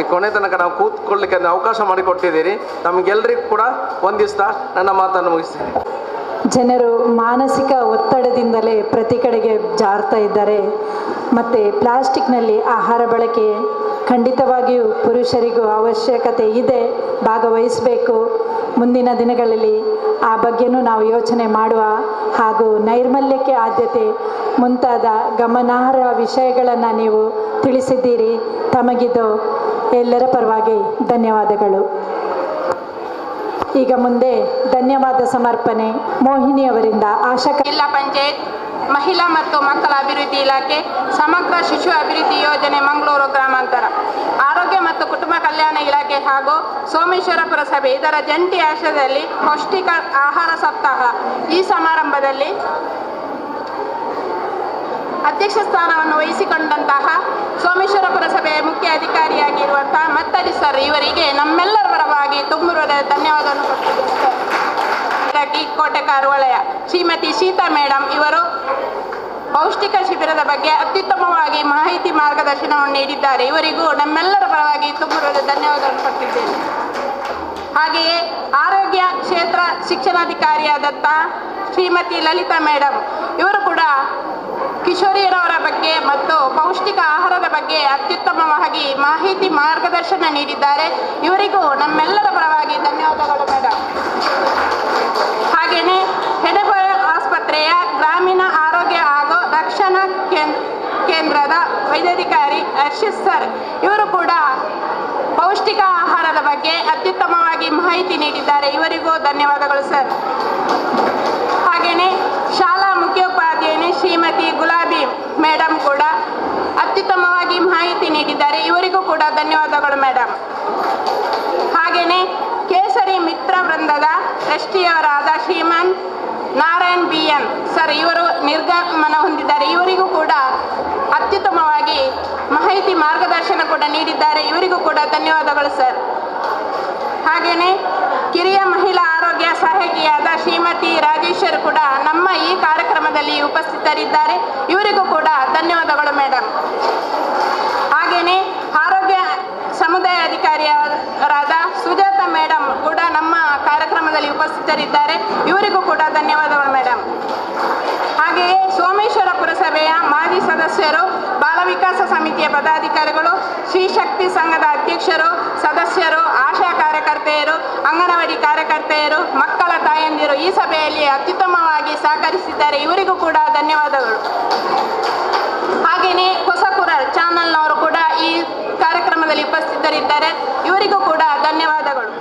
ಈ ಕೊನೆ ತನಕ ನಾವು ಕೂತ್ಕೊಳ್ಳಿಕ್ಕೆ ಅವಕಾಶ ಮಾಡಿಕೊಟ್ಟಿದ್ದೀರಿ. ನಮಗೆಲ್ಲರಿಗೂ ಕೂಡ ವಂದಿಸ್ತಾ ನನ್ನ ಮಾತನ್ನು ಮುಗಿಸ್ತೀನಿ. ಜನರು ಮಾನಸಿಕ ಒತ್ತಡದಿಂದಲೇ ಪ್ರತಿ ಕಡೆಗೆ ಜಾರ್ತಾ ಇದ್ದಾರೆ. ಮತ್ತು ಪ್ಲಾಸ್ಟಿಕ್ನಲ್ಲಿ ಆಹಾರ ಬಳಕೆ ಖಂಡಿತವಾಗಿಯೂ ಪುರುಷರಿಗೂ ಅವಶ್ಯಕತೆ ಇದೆ, ಭಾಗವಹಿಸಬೇಕು. ಮುಂದಿನ ದಿನಗಳಲ್ಲಿ ಆ ಬಗ್ಗೆನೂ ನಾವು ಯೋಚನೆ ಮಾಡುವ. ಹಾಗೂ ನೈರ್ಮಲ್ಯಕ್ಕೆ ಆದ್ಯತೆ ಮುಂತಾದ ಗಮನಾರ್ಹ ವಿಷಯಗಳನ್ನು ನೀವು ತಿಳಿಸಿದ್ದೀರಿ. ತಮಗಿದು ಎಲ್ಲರ ಪರವಾಗಿ ಧನ್ಯವಾದಗಳು. ಈಗ ಮುಂದೆ ಧನ್ಯವಾದ ಸಮರ್ಪಣೆ ಮೋಹಿನಿ ಅವರಿಂದ ಜಿಲ್ಲಾ ಪಂಚಾಯತ್ ಮಹಿಳಾ ಮತ್ತು ಮಕ್ಕಳ ಅಭಿವೃದ್ಧಿ ಇಲಾಖೆ ಸಮಗ್ರ ಶಿಶು ಅಭಿವೃದ್ಧಿ ಯೋಜನೆ ಮಂಗಳೂರು ಗ್ರಾಮಾಂತರ, ಆರೋಗ್ಯ ಮತ್ತು ಕುಟುಂಬ ಕಲ್ಯಾಣ ಇಲಾಖೆ ಹಾಗೂ ಸೋಮೇಶ್ವರ ಪುರಸಭೆ ಇದರ ಜಂಟಿ ಆಶ್ರಯದಲ್ಲಿ ಪೌಷ್ಟಿಕ ಆಹಾರ ಸಪ್ತಾಹ. ಈ ಸಮಾರಂಭದಲ್ಲಿ ಅಧ್ಯಕ್ಷ ಸ್ಥಾನವನ್ನು ವಹಿಸಿಕೊಂಡಂತಹ ಸೋಮೇಶ್ವರ ಪುರಸಭೆಯ ಮುಖ್ಯ ಅಧಿಕಾರಿಯಾಗಿರುವಂತಹ ಮತ್ತಲಿ ಸರ್ ಇವರಿಗೆ ನಮ್ಮೆಲ್ಲರ ಪರವಾಗಿ ತುಂಬ ಧನ್ಯವಾದವನ್ನು ಕೊಟ್ಟಿದ್ದಾರೆ. ಕೋಟೆಕಾರು ವಲಯ ಶ್ರೀಮತಿ ಸೀತಾ ಮೇಡಮ್ ಇವರು ಪೌಷ್ಟಿಕ ಶಿಬಿರದ ಬಗ್ಗೆ ಅತ್ಯುತ್ತಮವಾಗಿ ಮಾಹಿತಿ ಮಾರ್ಗದರ್ಶನವನ್ನು ನೀಡಿದ್ದಾರೆ. ಇವರಿಗೂ ನಮ್ಮೆಲ್ಲರ ಪರವಾಗಿ ತುಂಬ ಧನ್ಯವಾದವನ್ನು ಕೊಟ್ಟಿದ್ದೇನೆ. ಹಾಗೆಯೇ ಆರೋಗ್ಯ ಕ್ಷೇತ್ರ ಶಿಕ್ಷಣಾಧಿಕಾರಿಯಾದಂತಹ ಶ್ರೀಮತಿ ಲಲಿತಾ ಮೇಡಮ್ ಇವರು ಕೂಡ ಕಿಶೋರಿಯರವರ ಬಗ್ಗೆ ಮತ್ತು ಪೌಷ್ಟಿಕ ಆಹಾರದ ಬಗ್ಗೆ ಅತ್ಯುತ್ತಮವಾಗಿ ಮಾಹಿತಿ ಮಾರ್ಗದರ್ಶನ ನೀಡಿದ್ದಾರೆ. ಇವರಿಗೂ ನಮ್ಮೆಲ್ಲರ ಪರವಾಗಿ ಧನ್ಯವಾದಗಳು ಮೇಡಮ್. ಹಾಗೆಯೇ ಹೆಡೆಬರ ಆಸ್ಪತ್ರೆಯ ಗ್ರಾಮೀಣ ಆರೋಗ್ಯ ಹಾಗೂ ರಕ್ಷಣಾ ಕೇಂದ್ರದ ವೈದ್ಯಾಧಿಕಾರಿ ಹರ್ಷಿತ್ ಸರ್ ಇವರು ಕೂಡ ಪೌಷ್ಟಿಕ ಆಹಾರದ ಬಗ್ಗೆ ಅತ್ಯುತ್ತಮವಾಗಿ ಮಾಹಿತಿ ನೀಡಿದ್ದಾರೆ. ಇವರಿಗೂ ಧನ್ಯವಾದಗಳು ಸರ್. ಹಾಗೆಯೇ ಶಾಲಾ ಮುಖ್ಯೋಪಾಧ್ಯಾಯನಿ ಶ್ರೀಮತಿ ಗುಲಾಬಿ ಮೇಡಮ್ ಕೂಡ ಅತ್ಯುತ್ತಮವಾಗಿ ಮಾಹಿತಿ ನೀಡಿದ್ದಾರೆ. ಇವರಿಗೂ ಕೂಡ ಧನ್ಯವಾದಗಳು ಮೇಡಮ್. ಹಾಗೆಯೇ ಕೇಸರಿ ಮಿತ್ರ ವೃಂದದ ಟ್ರಸ್ಟಿಯವರಾದ ಶ್ರೀಮಾನ್ ನಾರಾಯಣ್ BN ಸರ್ ಇವರು ನಿರ್ಗಮನ ಹೊಂದಿದ್ದಾರೆ. ಇವರಿಗೂ ಕೂಡ ಅತ್ಯುತ್ತಮವಾಗಿ ಮಾಹಿತಿ ಮಾರ್ಗದರ್ಶನ ಕೂಡ ನೀಡಿದ್ದಾರೆ. ಇವರಿಗೂ ಕೂಡ ಧನ್ಯವಾದಗಳು ಸರ್. ಹಾಗೆಯೇ ಕಿರಿಯ ಮಹಿಳಾ ಆರೋಗ್ಯ ಸಹಾಯಕಿಯಾದ ಶ್ರೀಮತಿ ರಾಜೇಶ್ವರ್ ಕೂಡ ನಮ್ಮ ಈ ಕಾರ್ಯಕ್ರಮದಲ್ಲಿ ಉಪಸ್ಥಿತರಿದ್ದಾರೆ. ಇವರಿಗೂ ಕೂಡ ಧನ್ಯವಾದಗಳು ಮೇಡಮ್. ಹಾಗೆಯೇ ಆರೋಗ್ಯ ಸಮುದಾಯ ಅಧಿಕಾರಿಯರಾದ ಸುಜಾತ ಮೇಡಮ್ ಕೂಡ ನಮ್ಮ ಕಾರ್ಯಕ್ರಮದಲ್ಲಿ ಉಪಸ್ಥಿತರಿದ್ದಾರೆ. ಇವರಿಗೂ ಕೂಡ ಧನ್ಯವಾದಗಳು ಮೇಡಮ್. ಹಾಗೆಯೇ ಸೋಮೇಶ್ವರ ಪುರಸಭೆಯ ಮಾಜಿ ಸದಸ್ಯರು, ಬಾಲ ವಿಕಾಸ ಸಮಿತಿಯ ಪದಾಧಿಕಾರಿಗಳು, ಶ್ರೀ ಶಕ್ತಿ ಸಂಘದ ಅಧ್ಯಕ್ಷರು, ಸದಸ್ಯರು, ಆಶಾ ಕಾರ್ಯಕರ್ತೆಯರು, ಅಂಗನವಾಡಿ ಕಾರ್ಯಕರ್ತೆಯರು, ಮಕ್ಕಳ ತಾಯಂದಿರು ಈ ಸಭೆಯಲ್ಲಿ ಅತ್ಯುತ್ತಮವಾಗಿ ಸಹಕರಿಸಿದ್ದಾರೆ. ಇವರಿಗೂ ಕೂಡ ಧನ್ಯವಾದಗಳು. ಹಾಗೆಯೇ ಹೊಸಕುರ ಚಾನಲ್ನವರು ಕೂಡ ಈ ಕಾರ್ಯಕ್ರಮದಲ್ಲಿ ಉಪಸ್ಥಿತರಿದ್ದಾರೆ. ಇವರಿಗೂ ಕೂಡ ಧನ್ಯವಾದಗಳು.